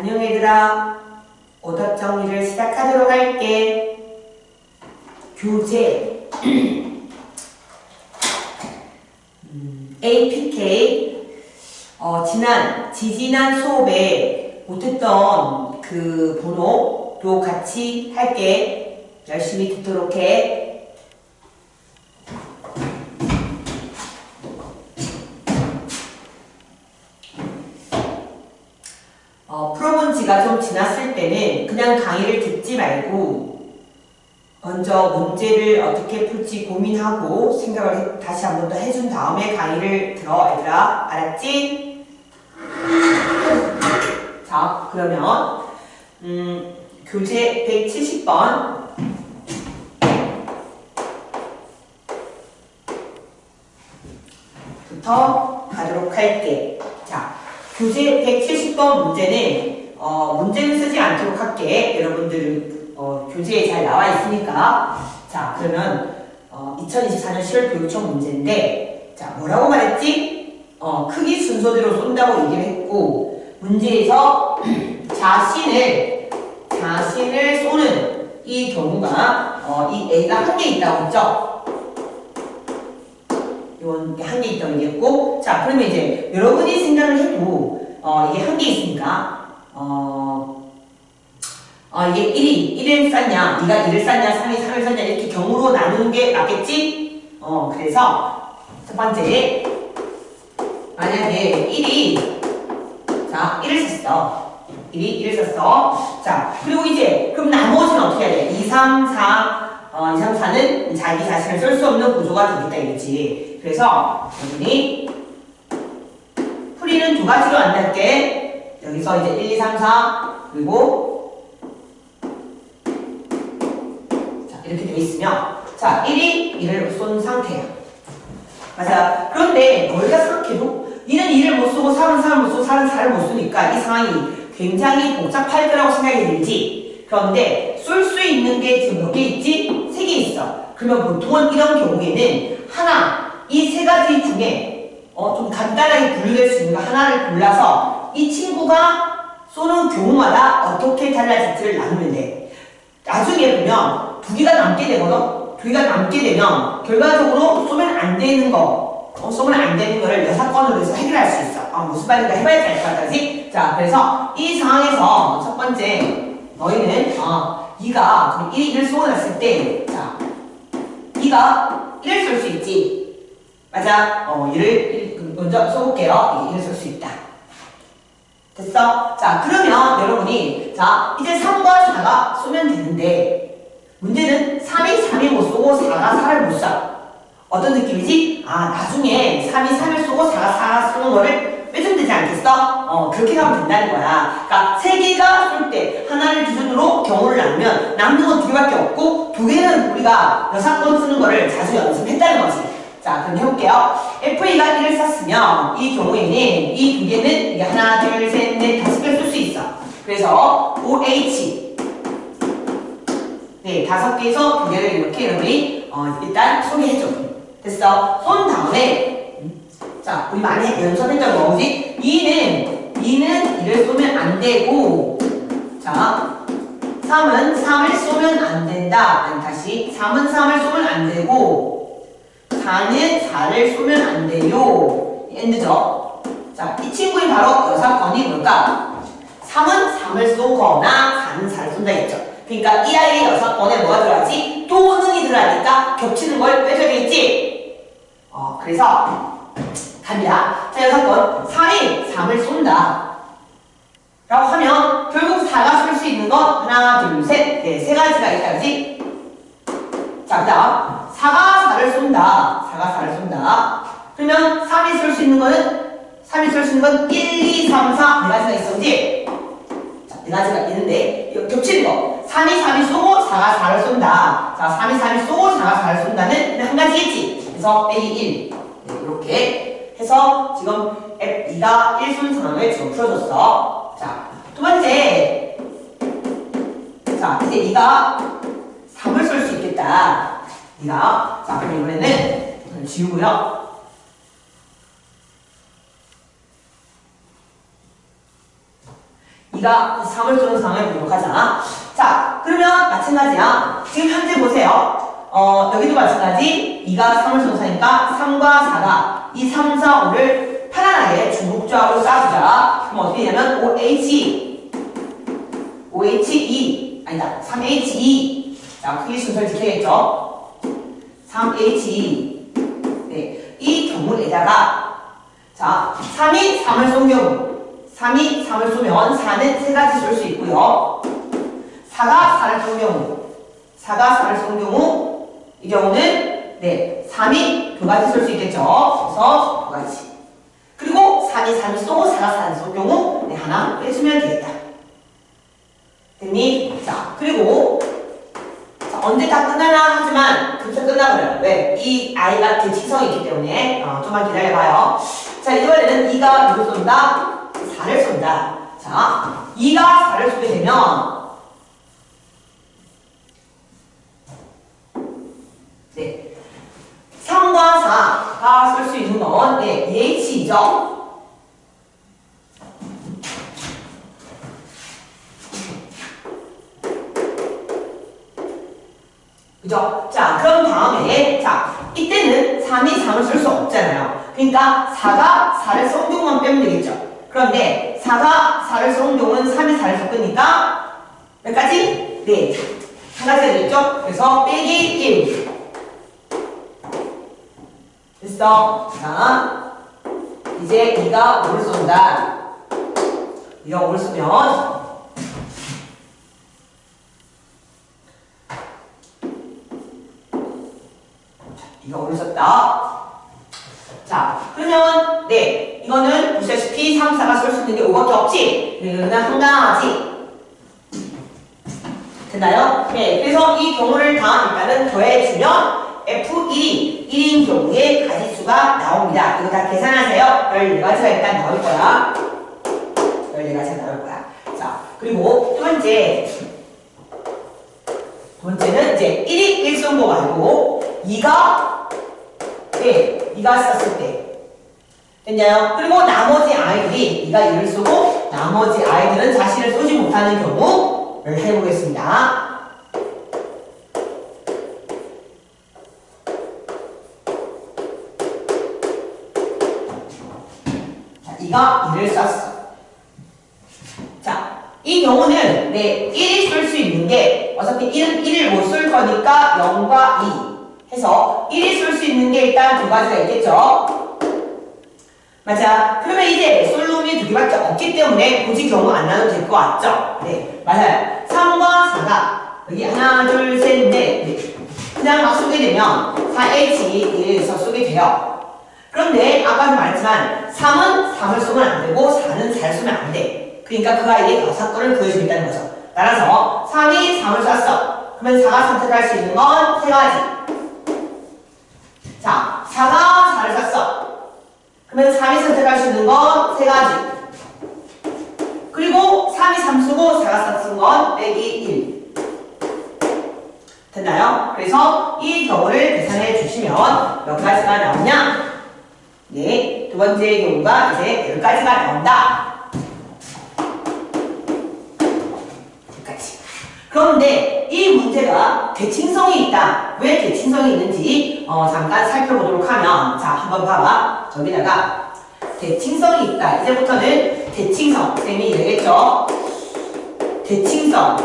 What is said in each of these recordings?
안녕 얘들아. 오답 정리를 시작하도록 할게. 교재 APK 지지난 수업에 못했던 그 번호도 같이 할게. 열심히 듣도록 해. 풀어본 지가 좀 지났을 때는 그냥 강의를 듣지 말고 먼저 문제를 어떻게 풀지 고민하고 생각을 다시 한 번 더 해준 다음에 강의를 들어, 얘들아. 알았지? 자, 그러면 교재 170번 부터 가도록 할게. 자, 교재 170번 문제는 문제는 쓰지 않도록 할게. 여러분들 교재에 잘 나와 있으니까. 자, 그러면 2024년 10월 교육청 문제인데, 자, 뭐라고 말했지? 크기 순서대로 쏜다고 얘기를 했고, 문제에서 자신을 쏘는 이 경우가 이 A가 한 개 있다고 했죠? 이건 한 개 있다고 얘기했고, 자, 그러면 이제 여러분이 생각을 해도 이게 한 개 있으니까 이게 1을 쌌냐, 2가 2를 쌌냐, 3이 3을 쌌냐, 이렇게 경우로 나누는 게 맞겠지? 그래서 첫 번째, 만약에 1이 자, 1을 샀어. 1을 샀어. 자, 그리고 이제 그럼 나머지는 어떻게 해야 돼? 2, 3, 4 2, 3, 4는 자기 자신을 쓸 수 없는 구조가 되겠다 이거지. 그래서 여러분이 풀이는 두 가지로 안할게. 여기서 이제 1, 2, 3, 4 그리고 자, 이렇게 되어 있으면 자, 1이 1을 쏜 상태야. 맞아. 그런데 너희가 생각해도 니는 2를 못 쓰고 3은 3을 못 쓰고 4는 4를 못 쓰니까 이 상황이 굉장히 복잡할 거라고 생각이 들지. 그런데 쏠 수 있는 게 지금 몇 개 있지? 3개 있어. 그러면 보통은 이런 경우에는 이 세 가지 중에 좀 간단하게 분류될 수 있는 거 하나를 골라서 이 친구가 쏘는 경우마다 어떻게 잘라질지를 나누면 돼. 나중에 보면 두 개가 남게 되거든. 두 개가 남게 되면 결과적으로 쏘면 안 되는 거, 쏘면 안 되는 거를 여사건으로 해서 해결할 수 있어. 무슨 말인가 해봐야지 알 것 같지? 자, 그래서 이 상황에서 첫 번째 너희는 2가 그럼 1을 쏘았을 때, 자, 2가 1을 쏠 수 있지. 맞아. 1을 먼저 쏘볼게요. 1을 쏠 수 있다. 됐어? 자, 그러면 여러분이 자, 이제 3과 4가 쏘면 되는데 문제는 3이 3이 못 쏘고 4가 4를 못 쏴. 어떤 느낌이지? 나중에 3이 3을 쏘고 4가 4가 쏘는 거를 빼주면 되지 않겠어? 그렇게 가면 된다는 거야. 그러니까 3개가 쏠 때 하나를 기준으로 경우를 나누면 남는 건 2개밖에 없고 2개는 우리가 여사건 쓰는 거를 자주 연습했다는 거지. 자, 그럼 해볼게요. FA가 1을 쐈으면 이 경우에는 이 2개는 이게 하나, 둘, 셋, 넷, 5개 쓸 수 있어. 그래서 OH 네, 5개에서 2개를 이렇게 여러분이 일단 소개해줘. 됐어. 쏜 다음에 자, 우리 많이 연습했던 거 뭐지? 2는 1을 쏘면 안 되고, 자, 3은 3을 쏘면 안 된다. 아니, 다시 3은 3을 쏘면 안 되고 4는 4를 쏘면 안 돼요. 엔드죠. 자, 이 친구의 바로 여사건이 뭘까? 3은 3을 쏘거나 4는 4를 쏜다 했죠. 그러니까 이 아이의 여사건에 뭐가 들어가지? 또는이 들어가니까 겹치는 걸 빼줘야 되겠지? 그래서 갑니다. 자, 여사건 3이 3을 쏜다 라고 하면 결국 4가 쏠 수 있는 건 하나, 둘, 셋, 네, 세 가지가 있다, 그지? 자, 그 다음 4가 4를 쏜다. 4가 4를 쏜다. 그러면 3이 쏠 수 있는 거는 3이 쏠 수 있는 건 1, 2, 3, 4 네 가지가 있어, 그지? 자, 네 가지가 있는데 이거 겹치는 거 3이 3이 쏘고 4가 4를 쏜다. 자, 3이 3이 쏘고 4가 4를 쏜다는 한 가지겠지? 그래서 A 1 네, 이렇게 해서 지금 F2가 1쏜 상황을 지금 풀어줬어. 자, 두 번째. 자, 이제 2가 3을 쏠 수 있겠다. 2가. 자, 그럼 이번에는 이걸 지우고요. 2가 3을 쏘는 상황을 보도록 하자. 자, 그러면 마찬가지야. 지금 현재 보세요. 여기도 마찬가지. 2가 3을 쏘는 상황이니까 3과 4가 이 3, 4, 5를 편안하게 중복조합으로 쌓아주자. 그럼 어떻게 되냐면 OHE 아니다 3HE. 자, 크기 순서를 지켜야겠죠. 3HE. 네, 이 경우에다가 자, 3이 3을 쏜 경우 3이 3을 쏘면 4는 세 가지 쏠 수 있고요. 4가 4를 쏜 경우 4가 4를 쏜 경우 이 경우는 네 3이 두 가지 쏠 수 있겠죠. 그래서 두 가지. 그리고 3이 3을 쏘고 4가 4를 쏜 경우 네 하나 빼주면 되겠다. 됐니? 자, 그리고 자, 언제 다 끝나나 하지만 급사 끝나버려요. 왜? 이 아이가 대칭성이 있기 때문에 좀만 기다려봐요. 자, 이번에는 2가 누구 쏜다? 4를 쏜다. 자, 2가 4를 쏘게 되면 네 3과 4가 쏠 수 있는 건 네, EH이죠. 그죠? 자, 그럼 다음에 자, 이때는 3이 3을 쓸 수 없잖아요. 그러니까 4가 4를 쏜 경우만 빼면 되겠죠. 그런데 4가 4를 쏜 경우는 3이 4를 섞으니까 몇 가지? 네. 한 가지가 되겠죠? 그래서 빼기 1. 됐어. 자, 이제 2가 5를 쏜다. 2가 5를 쏘면 이거 오르셨다. 자, 그러면 네 이거는 보시다시피 3, 4가 쏠 수 있는 게 5밖에 없지. 이거는 한가하지. 됐나요? 네, 그래서 이 경우를 다 일단은 더해주면 F1이 1인 경우에 가지수가 나옵니다. 이거 다 계산하세요. 14가지가 일단 나올 거야. 14가지가 나올 거야. 자, 그리고 두 번째는 이제 1이 1 쏜 거 말고 2가 네, 2가 썼을 때 됐나요? 그리고 나머지 아이들이 2가 1을 쏘고 나머지 아이들은 자신을 쏘지 못하는 경우를 해보겠습니다. 자, 2가 1을 쐈어. 자, 이 경우는 네, 1이 쏠 수 있는 게 어차피 1은 1을 못 쏠 거니까 0과 2 해서 1이 쏠 수 있는 게 일단 두 가지가 있겠죠. 맞아. 그러면 이제 쏠 놈이 두 개밖에 없기 때문에 굳이 경우 안 나눠도 될 것 같죠? 네, 맞아요. 3과 4가 여기 하나, 둘, 셋, 넷 네. 그냥 막 쏘게 되면 4H1에서 쏘게 돼요. 그런데 아까도 말했지만 3은 3을 쏘면 안 되고 4는 4를 쏘면 안 돼. 그러니까 그 아이의 사건을 구해주겠다는 거죠. 따라서 3이 3을 쐈어. 그러면 4가 선택할 수 있는 건 세 가지. 자, 4가 4를 쐈어. 그러면 3이 선택할 수 있는 건 세 가지. 그리고 3이 3 쓰고 4가 4 쓴 건 빼기 1. 됐나요? 그래서 이 경우를 계산해 주시면 몇 가지가 나오냐? 네, 두 번째 경우가 이제 10가지가 나온다. 그런데 이 문제가 대칭성이 있다. 왜 대칭성이 있는지 잠깐 살펴보도록 하면 자, 한번 봐봐. 저기다가 대칭성이 있다. 이제부터는 대칭성. 쌤이 얘기했죠. 대칭성.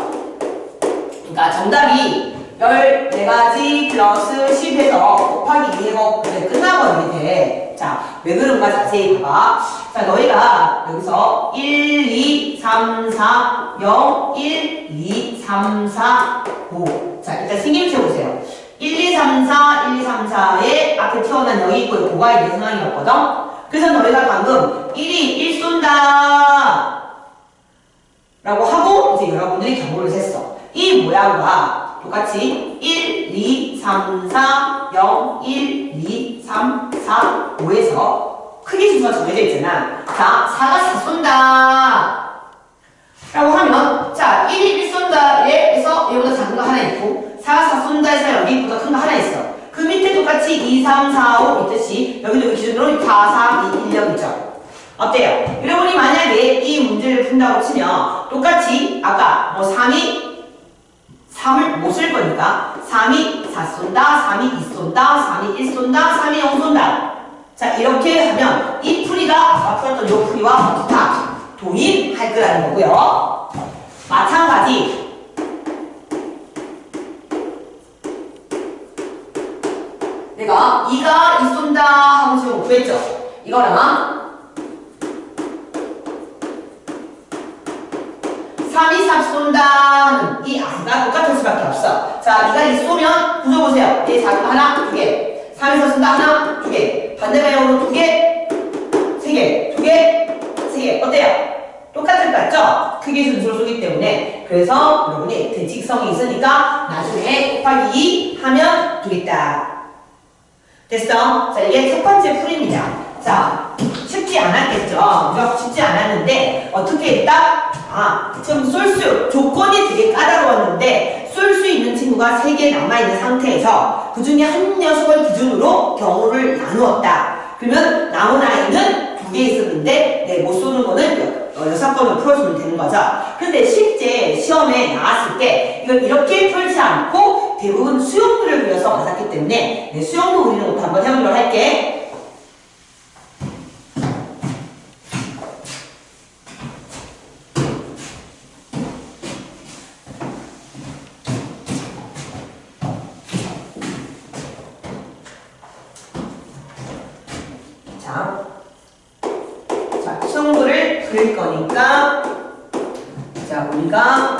그러니까 정답이 14가지 플러스 10에서 곱하기 2가 끝나버리게 돼. 자, 왜 그런가 자세히 봐봐. 자, 너희가 여기서 1, 2, 3, 4, 0, 1, 2, 3, 4, 5. 자, 일단 생김새 보세요. 1, 2, 3, 4, 1, 2, 3, 4에 앞에 태어난 여기 있고 5가 있는 상황이었거든? 그래서 너희가 방금 1이 1 쏜다 라고 하고 이제 여러분들이 경고를 셌어. 이 모양과 똑같이 1, 2, 3, 4, 0, 1, 2, 3, 4, 5에서 크기 순서가 정해져 있잖아. 자, 4가 4 쏜다 라고 하면 자, 1이 1 쏜다 에서 얘보다 작은 거 하나 있고 4가 4 쏜다 해서 여기보다 큰 거 하나 있어. 그 밑에 똑같이 2, 3, 4, 5 있듯이 여기도 기준으로 4, 3, 2, 1, 0 있죠. 어때요? 여러분이 만약에 이 문제를 푼다고 치면 똑같이 아까 뭐 3이 3을 못 쓸 거니까 3이 4 쏜다, 3이 2 쏜다, 3이 1 쏜다, 3이 0 쏜다. 자 이렇게 하면 이 풀이가 아까 풀었던 이 풀이와 다 동일할 거라는 거고요. 마찬가지 내가 2가 2 쏜다 하고 지금 구했죠? 이거랑 3이 3 쏜다는 이 아가 똑같을 수밖에 없어. 자, 2가 2 쏘면 구조 보세요. 얘 작은 하나, 2개. 3이 4 쏜다 하나, 2개. 반대 방향으로 2개, 3개, 2개, 3개. 어때요? 똑같을 것 같죠? 크기 순서로 쏘기 때문에. 그래서 여러분이 대직성이 있으니까 나중에 곱하기 2 하면 되겠다. 됐어? 자, 이게 첫 번째 풀입니다. 자, 쉽지 않았겠죠? 쉽지 않았는데, 어떻게 했다? 지금 조건이 되게 까다로웠는데, 쏠 수 있는 친구가 3개 남아있는 상태에서, 그 중에 한 녀석을 기준으로 경우를 나누었다. 그러면 남은 아이는 2개 있었는데, 못 쏘는 거는 6번을 풀어주면 되는 거죠. 그런데 실제 시험에 나왔을 때, 이걸 이렇게 풀지 않고, 대부분 수용도를 그려서 받았기 때문에, 수용도 그리는 것도 한번 해보도록 할게. 자, 수용도를 그릴 거니까, 자, 우리가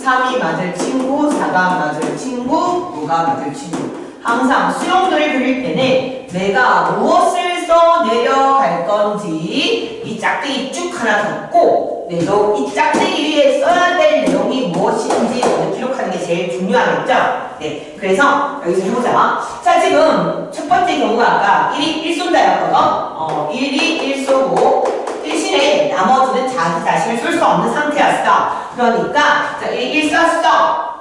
3이 맞을 친구, 4가 맞을 친구, 5가 맞을 친구. 항상 수용도를 그릴 때는 내가 무엇을 써 내려갈 건지 이 짝대기 쭉 하나 갖고 내도 이 짝대기 위에 써야 될 내용이 무엇인지 기록하는 게 제일 중요하겠죠? 네, 그래서 여기서 해보자. 자, 지금 첫 번째 경우가 아까 1이 1 쏜다였거든? 1이 1 쏘고 대신에 나머지는 자기 자신을 쏠 수 없는 상태였어. 그러니까 자, 1 쐈어.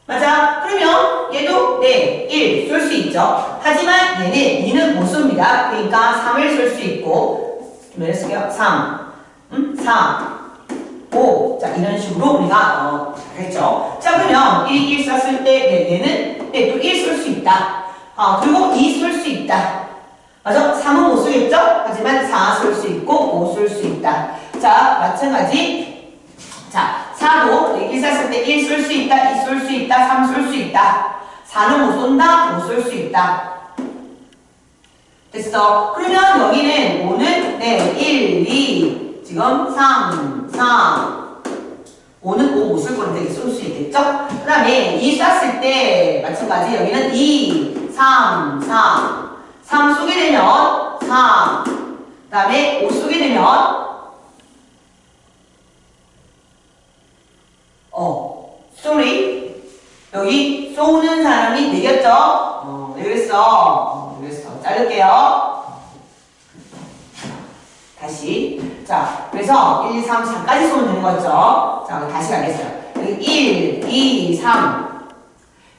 맞아? 그러면 얘도 1 쏠 수 있죠. 하지만 얘는 2는 못 쏩니다. 그러니까 3을 쏠 수 있고 몇 쓸게요? 3, 4, 5. 자, 이런 식으로 우리가 했죠. 자, 그러면 1 쐈을 때 얘는 또 1 쏠 수 있다. 그리고 2 쏠 수 있다. 맞아? 3은 못 쏘겠죠? 하지만 4 쏠 수 있고 5 쏠 수 있다. 자, 마찬가지. 자, 4도 1 쐈을 때 1 쏠 수 있다, 2 쏠 수 있다, 3 쏠 수 있다. 4는 못 쏜다, 5 쏠 수 있다. 됐어. 그러면 여기는 5는 1, 2, 지금 3, 4, 5는 5 못 쓸 건데 쏠 수 있겠죠? 그 다음에 2 쐈을 때 마찬가지 여기는 2, 3, 4. 3 쏘게 되면 4. 그 다음에 5 쏘게 되면 sorry. 여기 쏘는 사람이 되겠죠? 왜 그랬어? 왜 그랬어? 자를게요. 다시. 자, 그래서 1, 2, 3, 4까지 쏘면 되는 거죠? 자, 다시 가겠어요. 여기 1, 2, 3.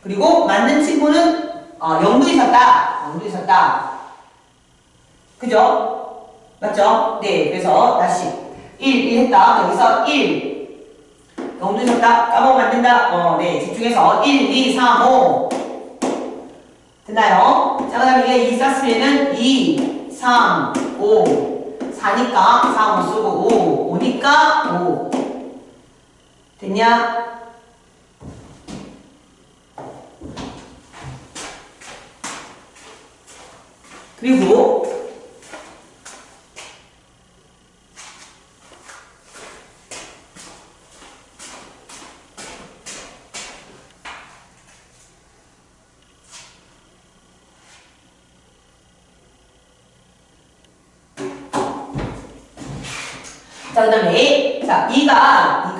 그리고 맞는 친구는 0도 있었다. 0도 있었다. 그죠? 맞죠? 네, 그래서 다시 1 했다. 여기서 1. 0도 있었다. 까먹으면 안 된다. 네, 집중해서 1, 2, 3, 5. 됐나요? 자, 그 다음에 이게 2 쐈으면은 2, 3, 5. 4니까 4 못 쓰고 5. 5니까 5. 됐냐? 그리고 자, 그 다음에, 자, 2가,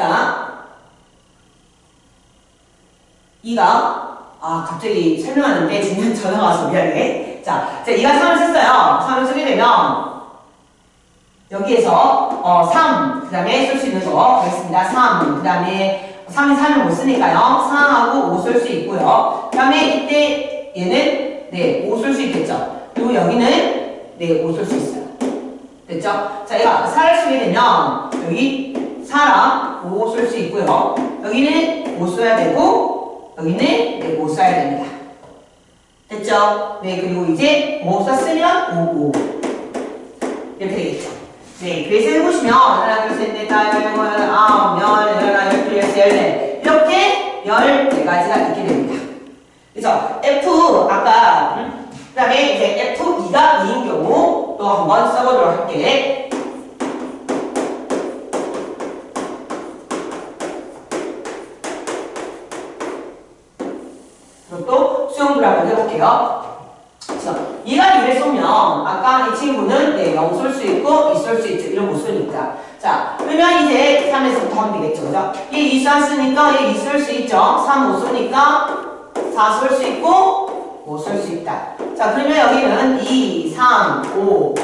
갑자기 설명하는데 중요한 전화가 와서 미안해. 자, 2가 3을 썼어요. 3을 쓰게 되면, 여기에서, 3, 그 다음에 쓸 수 있는 거 하겠습니다. 3, 그 다음에 3이 3을 못 쓰니까요. 4하고 5 쓸 수 있고요. 그 다음에 이때 얘는, 5 쓸 수 있겠죠. 그리고 여기는, 5 쓸 수 있어요. 됐죠? 자, 얘가 4를 쓰게 되면 여기 4랑 5 쓸 수 있고요. 여기는 5 써야 되고 여기는 5 써야 됩니다. 됐죠? 네, 그리고 이제 5 썼으면 5, 5 이렇게 되겠죠. 네, 그래서 해보시면 하나, 둘, 셋, 넷, 다, 열, 아홉, 열, 열하나, 열둘, 열셋, 열넷 이렇게 14가지가 있게 됩니다. 그래서 F 아까 그 다음에 이제 F2가 2인 경우 또 한번 써보도록 할게. 그럼 또 수용도를 한번 해볼게요. 그래서 2가 2를 쏘면 아까 이 친구는 0 쏠 수 있고 2 쏠 수 있죠. 이런 못 쏘니까. 자, 그러면 이제 3에서부터 하면 되겠죠. 그죠? 얘 2 쐈으니까 얘 2 쏠 수 있죠. 3 못 쏘니까 4 쏠 수 있고 5 쏠 수 있다. 자, 그러면 여기는 2, 3, 5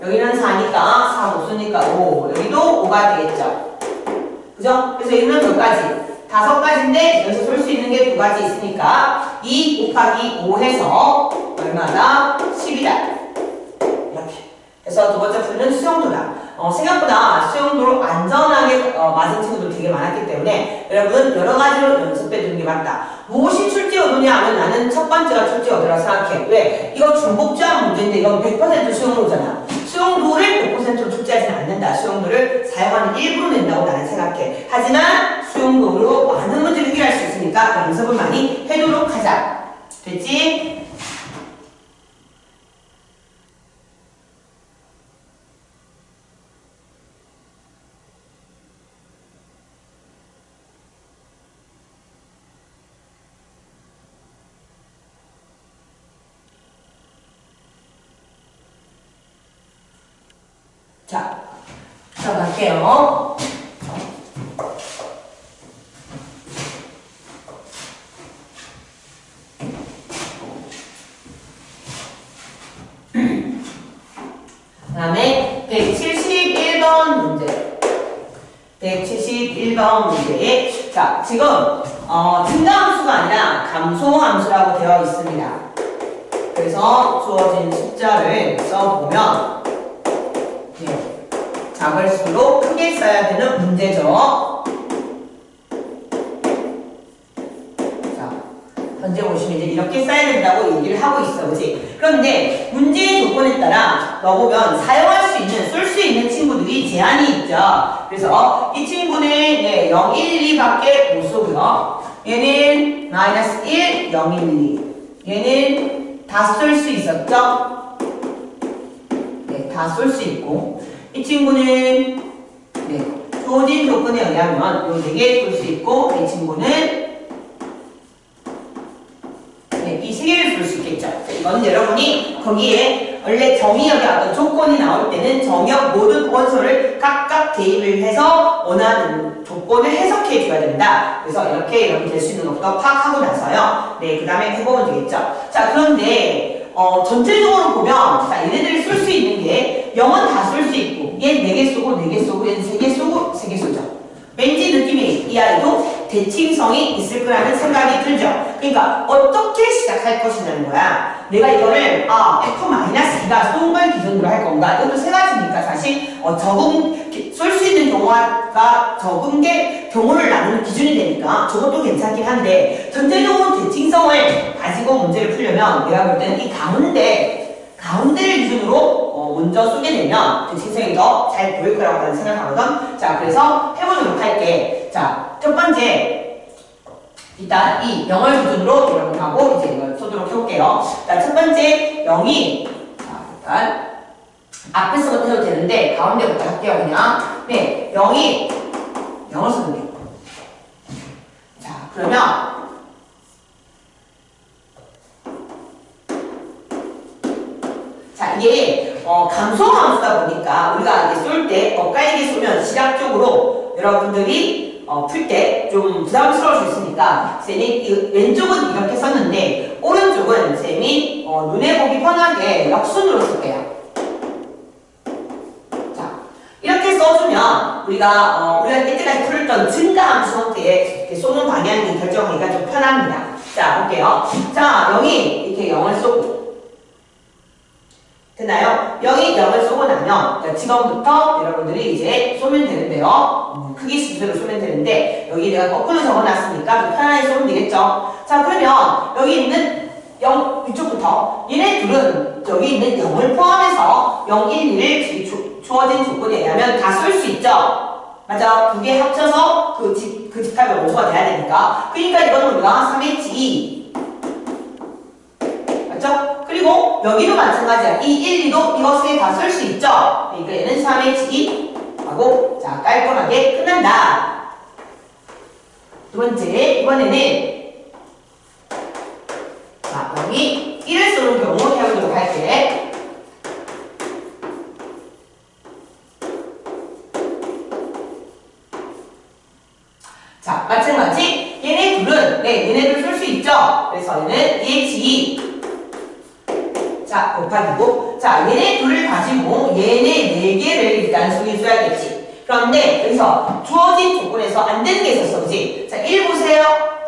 여기는 4니까 4 못 쏘니까 5 여기도 5가 되겠죠. 그죠? 그래서 얘는 몇 가지? 5가지인데 여기서 쏠 수 있는 게 2가지 있으니까 2 곱하기 5 해서 얼마다? 10이다. 이렇게. 그래서 두 번째 풀이는 수용도다. 생각보다 수용도로 안전하게 맞은 친구들 되게 많았기 때문에 여러분 여러 가지로 연습해 두는 게 맞다. 무엇이 출제 여도냐 하면 나는 첫 번째가 출제 여도라 생각해. 왜? 이거 중복제한 문제인데 이건 100% 수용도잖아. 수용도를 100%로 출제하지는 않는다. 수용도를 사용하는 일부로 낸다고 나는 생각해. 하지만 수용도로 많은 문제를 해결할 수 있으니까 연습을 많이 해도록 하자. 됐지? 자, 들어갈게요. 그 다음에 171번 문제. 171번 문제에 자, 지금 증가함수가 아니라 감소함수라고 되어 있습니다. 그래서 주어진 숫자를 써보면 작을수록 크게 써야 되는 문제죠. 자, 현재 보시면 이제 이렇게 써야 된다고 얘기를 하고 있어, 그치? 그런데 문제의 조건에 따라 넣어보면 사용할 수 있는, 쓸 수 있는 친구들이 제한이 있죠. 그래서 이 친구는 0, 1, 2밖에 못 쓰고요. 얘는 마이너스 1, 0, 1, 2. 얘는 다 쓸 수 있었죠? 네, 다 쓸 수 있고. 이 친구는 주어진 조건에 의하면 요 4개 쓸 수 있고 이 친구는 이 3개를 쓸 수 있겠죠. 이건 여러분이 거기에 원래 정의역에 어떤 조건이 나올 때는 정의역 모든 원소를 각각 대입을 해서 원하는 조건을 해석해 줘야 된다. 그래서 이렇게 될 수 있는 것부터 파악하고 나서요. 그 다음에 해보면 되겠죠. 자, 그런데 전체적으로 보면 자, 얘네들이 쓸 수 있는 게 0은 다 쓸 수 있고 얘 4개 쏘고 4개 쏘고 얘는 3개 쏘고 3개 쏘죠. 왠지 느낌이 이 아이도 대칭성이 있을 거라는 생각이 들죠. 그러니까 어떻게 시작할 것이냐는 거야. 내가 이거를 F-2가 쏜 걸 기준으로 할 건가. 이것도 3가지니까 사실 쏠 수 있는 경우가 적은 게 경우를 나누는 기준이 되니까 저것도 괜찮긴 한데 전체적으로 대칭성을 가지고 문제를 풀려면 내가 볼 때는 이 가운데를 기준으로 먼저 쏘게 되면 대칭성이 더 잘 보일 거라고 나는 생각하거든. 자, 그래서 해보도록 할게. 자, 첫 번째 일단 이 0을 기준으로 여러분하고 이제 이걸 쏘도록 해볼게요. 자, 첫 번째 0이 자, 일단 앞에서부터 해도 되는데 가운데부터 할게요. 그냥 0이 0을 쓰는 게. 자, 그러면 자, 이게 감소함수다 보니까 우리가 이제 쏠 때 엇갈리게 쏘면 시각적으로 여러분들이 풀 때 좀 부담스러울 수 있으니까 쌤이 왼쪽은 이렇게 썼는데 오른쪽은 쌤이 눈에 보기 편하게 역순으로 쓸게요. 자, 이렇게 써주면 우리가 이때까지 풀었던 증가함수 형태의 쏘는 방향이 결정하기가 좀 편합니다. 자, 볼게요. 자, 0이 이렇게 0을 쏘고 됐나요? 여기 0을 쏘고 나면 그러니까 지금부터 여러분들이 이제 쏘면 되는데요. 크기 순서로 쏘면 되는데 여기 내가 거꾸로 적어놨으니까 좀 편하게 쏘면 되겠죠. 자, 그러면 여기 있는 0 이쪽부터 얘네 둘은 여기 있는 0을 포함해서 0, 1, 1을 주어진 조건에 의하면 다 쏠 수 있죠. 맞아. 두 개 합쳐서 그 집합의 원소가 돼야 되니까. 그러니까 이거는 우리가 3H2 맞죠? 그리고 여기도 마찬가지야. 이 1, 2도 이것에 다 쓸 수 있죠? 그러니까 얘는 3H2 하고 자 깔끔하게 끝난다. 두 번째, 이번에는 자 여기 1을 쏘는 경우 해보도록 할게. 자 마찬가지 얘네 둘은 얘네들 쓸 수 있죠? 그래서 얘는 EH2 자, 곱하기고. 자, 얘네 둘을 가지고 얘네 4개를 일단 수기해줘야겠지. 그런데 여기서 주어진 조건에서 안 되는 게 있었어, 그치? 자, 1 보세요.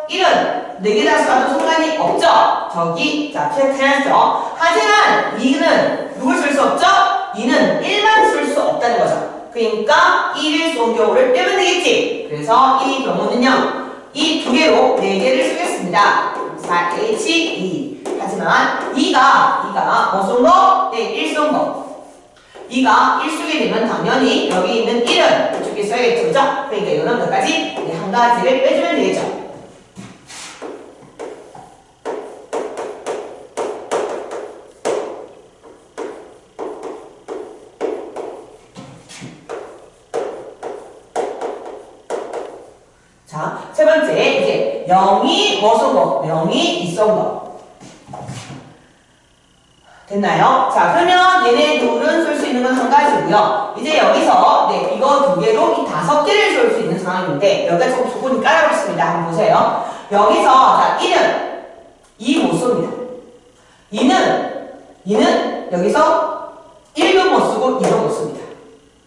1은 4개 다 써도 상관이 없죠? 저기, 자, 피해야죠. 하지만 2는 누굴 쓸 수 없죠? 2는 1만 쓸 수 없다는 거죠. 그러니까 1을 쏜 경우를 빼면 되겠지. 그래서 이 경우는요, 이 두 개로 4개를 쓰겠습니다. 4H2. 하지만 2가 뭐 쏜 거? 네, 1 쏜 거. 2가 1 쓰게 되면 당연히 여기 있는 1은 이쪽에 써야겠죠, 그죠? 그러니까 이거는 몇 가지? 네, 한 가지를 빼주면 되겠죠. 자, 세 번째, 이제 0이 뭐 쏜 거? 0이 2 쏜 거. 됐나요? 자, 그러면 얘네 둘은 쓸 수 있는 건 한 가지고요. 이제 여기서 네, 이거 두 개로 이 5개를 쓸 수 있는 상황인데 여기가 조금 조건이 깔아놓습니다. 한번 보세요. 여기서 자, 1은 2 못 씁니다. 2는 여기서 1도 못 쓰고 2도 못 씁니다.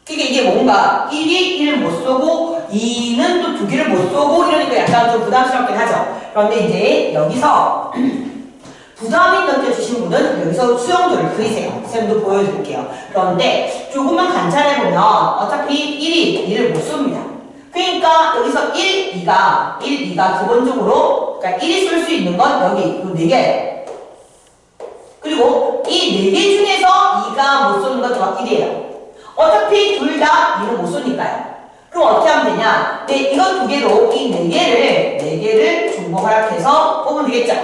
그러니까 이게 뭔가 1이 1을 못 쏘고 2는 또 2개를 못 쏘고 이러니까 약간 좀 부담스럽긴 하죠. 그런데 이제 여기서 부담이 느껴지신 분은 여기서 수영도를 그리세요. 쌤도 보여드릴게요. 그런데 조금만 관찰해보면 어차피 1이 2를 못 씁니다. 그러니까 여기서 1, 2가 기본적으로 그러니까 1이 쓸 수 있는 건 여기 이 4개예요. 그리고 이 4개 중에서 2가 못 쏘는 건 정확히 1이에요. 어차피 둘 다 2를 못 쏘니까요. 그럼 어떻게 하면 되냐? 네, 이거 두 개로 이 4개를 중복 허락해서 뽑으면 되겠죠?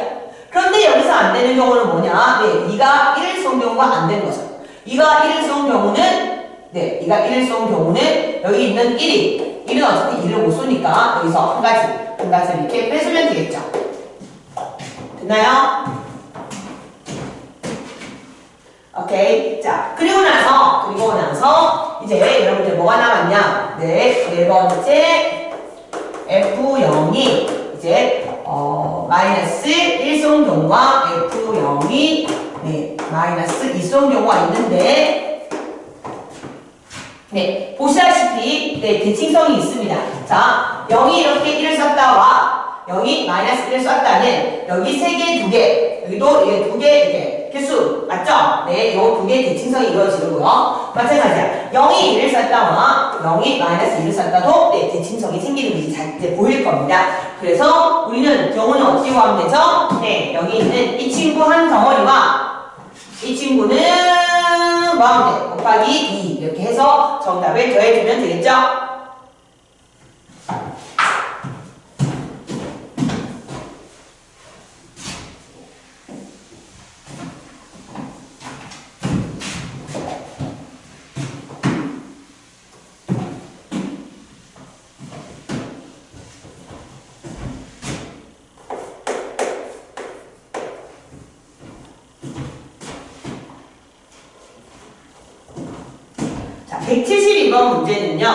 그런데 여기서 안 되는 경우는 뭐냐? 네, 2가 1을 쏜 경우가 안 되는 거죠. 2가 1을 쏜 경우는, 네, 2가 1을 쏜 경우는 여기 있는 1은 어차피 2를 못 쏘니까 여기서 한 가지 이렇게 뺏으면 되겠죠. 됐나요? 오케이. 자, 그리고 나서 이제 여러분들 뭐가 남았냐? 네, 네 번째 F0이 이제 마이너스 1송 경우와 F0이 네, 마이너스 2송 경우가 있는데 네, 보시다시피 네, 대칭성이 있습니다. 자, 0이 이렇게 1을 썼다와 0이 마이너스 1을 썼다는 여기 3개, 2개 여기도 이게 2개 이렇게 개수 맞죠? 네, 요 2개 대칭성이 이루어지고요. 마찬가지야. 0이 1을 썼다와 0이 마이너스 1을 썼다도 네, 대칭성이 생기는 것이 이제 보일 겁니다. 그래서 우리는 경우는 어떻게 구하면 되죠? 네, 여기 있는 이 친구 한 덩어리와 이 친구는 뭐 하면 돼? 곱하기 2 이렇게 해서 정답을 더해주면 되겠죠? 자, 172번 문제는요.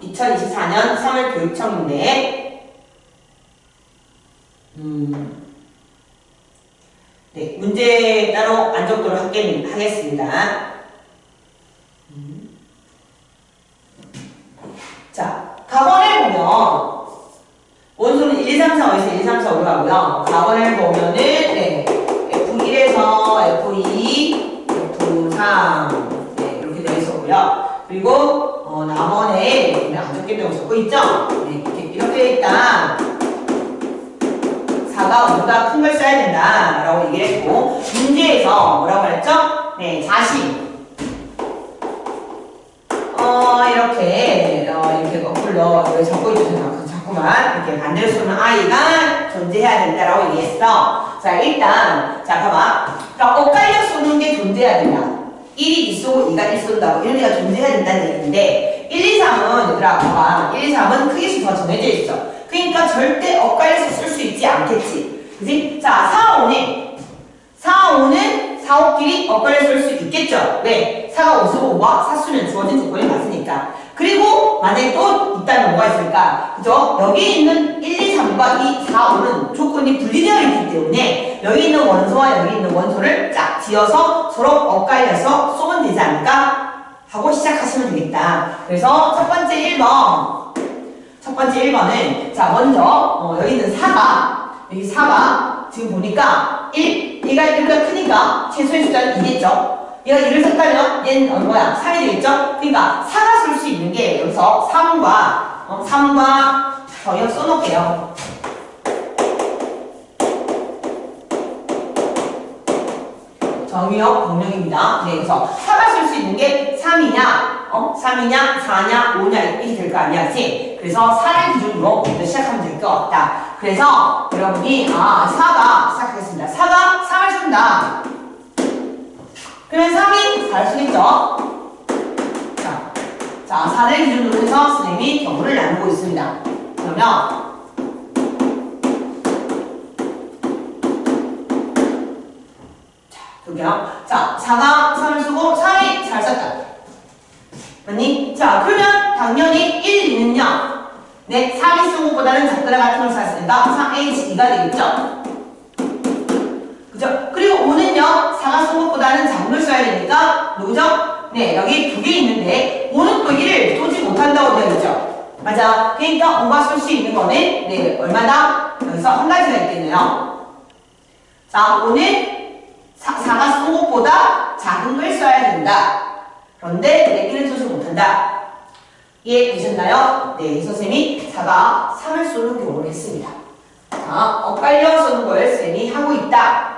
2024년 3월 교육청인데 네, 문제 따로 안 적도록 하겠습니다. 자, 가번을 보면 원소는 1, 2, 3, 4, 5에서 1, 2, 3, 4, 5로 가고요. 가번을 보면은 네, F1에서 F2, F4, 적게 되고 적고 있죠? 네, 이렇게 일단 4가 5보다 큰 걸 써야 된다 라고 얘기를 했고, 문제에서 뭐라고 했죠? 네, 자신 이렇게 거꾸로 적고 있잖아요. 자꾸만 이렇게 반대로 쓰는 아이가 존재해야 된다라고 얘기했어. 자, 일단 자 봐봐. 그러니까 엇갈려 쏘는 게 존재해야 된다. 1이 2 쏘고 2가 1 쏜다고 이런 애가 존재해야 된다는 얘기인데, 1, 2, 3은 얘들아 봐봐. 1, 2, 3은 크게 순서가 정해져 있어. 그러니까 절대 엇갈려서 쓸 수 있지 않겠지. 그지? 자, 4, 5는 4, 5끼리 엇갈려 쓸 수 있겠죠. 왜? 4가 5 쓰고 5와 사수는 주어진 조건이 맞으니까. 그리고 만약에 또 있다면 뭐가 있을까? 그죠? 여기 있는 1, 2, 3과 2, 4, 5는 조건이 분리되어 있기 때문에 여기 있는 원소와 여기 있는 원소를 쫙 지어서 서로 엇갈려서 쏘면 되지 않을까? 하고 시작하시면 되겠다. 그래서 첫 번째 1번은 자, 먼저 여기 있는 4가 지금 보니까 1, 얘가 1보다 크니까 최소의 숫자는 2겠죠? 얘가 1을 썼다면 얘는 뭐야? 3이 되겠죠? 그러니까 4가 쓸 수 있는 게 여기서 3과 정역 써놓을게요. 정역 병령입니다. 네, 그래서 4가 쓸 수 있는 게 3이냐, 3이냐, 4냐, 5냐 이렇게 될 거 아니야, 그치? 그래서 4를 기준으로 먼저 시작하면 될 것 같다. 그래서 여러분이 4가 시작하겠습니다. 4가 3을 쓴다. 그러면 3이 4를 쓰겠죠? 자, 4를 기준으로 해서 선생님이 경우를 나누고 있습니다. 그러면 볼게요. 자, 4가 3을 쓰고 3이 4를 썼다. 맞니? 자, 그러면 당연히 1, 2는요. 네, 3이 쓴 것보다는 작거나 같은 걸 썼으니까 3H2가 되겠죠? 그죠? 그리고 5는요, 4가 쓴 것보다는 작은 걸 써야 되니까, 누구죠? 네, 여기 2개 있는데, 5는 또 1을 쏘지 못한다고 되어 있죠? 맞아. 그러니까 5가 쓸 수 있는 거는, 네, 얼마다? 여기서 한 가지가 있겠네요. 자, 5는 4가 쓴 것보다 작은 걸 써야 된다. 그런데 4개는 쏘지 못한다. 이해되셨나요? 네, 선생님이 4가 3을 쏘는 경우를 했습니다. 자, 엇갈려 쏘는 걸 쌤이 하고 있다.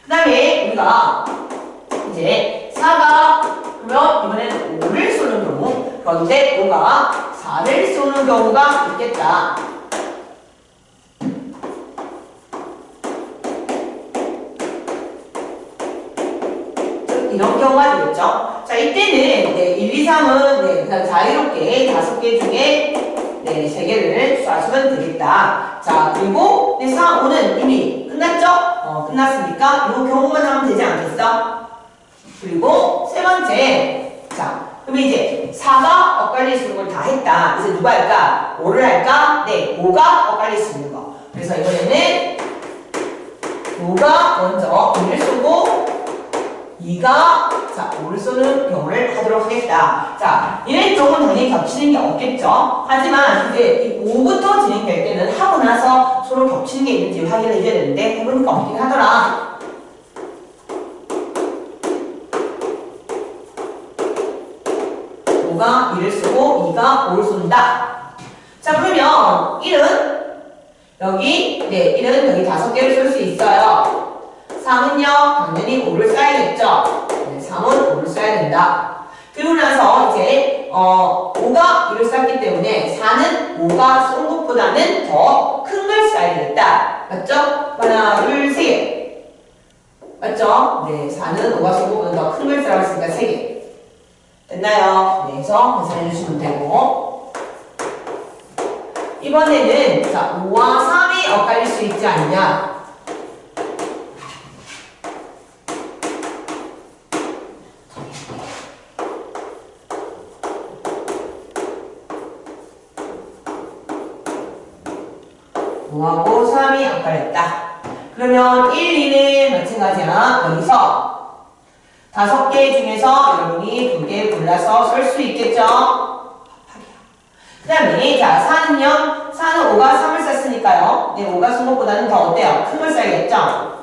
그 다음에 우리가 이제 4가 그러면 이번에는 5를 쏘는 경우, 그런데 5가 4를 쏘는 경우가 있겠다. 이런 경우가 되겠죠. 자, 이때는 네, 1, 2, 3은 네, 그냥 자유롭게 5개 중에 네, 3개를 쏴주면 되겠다. 자, 그리고 4, 5는 이미 끝났죠? 끝났으니까 이 경우만 하면 되지 않겠어? 그리고 세 번째, 자, 그럼 이제 4가 엇갈릴 수 있는 걸 다 했다. 이제 누가 할까? 5를 할까? 네, 5가 엇갈릴 수 있는 거. 그래서 이번에는 5가 먼저 1을 쓰고 2가 자, 5를 쏘는 경우를 하도록 하겠다. 자, 이런 경우는 당연히 겹치는 게 없겠죠. 하지만 이제 이 5부터 진행될 때는 하고 나서 서로 겹치는 게 있는지 확인을 해줘야 되는데 해보니까 없긴 하더라. 가 1을 쓰고 2가 5를 쏜다. 자, 그러면 1은 여기, 네, 1은 여기 5개를 쓸 수 있어요. 3은요, 당연히 5를 써야겠죠. 네, 3은 5를 써야 된다. 그리고 나서 이제 5가 1을 썼기 때문에 4는 5가 쏜 것보다는 더 큰 걸 써야 되겠다. 맞죠? 하나, 둘, 세 개. 맞죠? 네, 4는 5가 쏜 것보다 더 큰 걸 쓰라고 했으니까 3개. 됐나요? 네, 그래서 계산해 주시면 되고, 이번에는 자, 5와 3이 엇갈릴 수 있지 않냐? 하고 3이 엇갈렸다. 그러면 1, 2는 마찬가지야. 여기서 5개 중에서 여러분이 2개 골라서 쓸 수 있겠죠? 그 다음에 자 4는요. 4는 5가 3을 썼으니까요. 네, 5가 쓴 것보다는 더 어때요? 큰 걸 써야겠죠?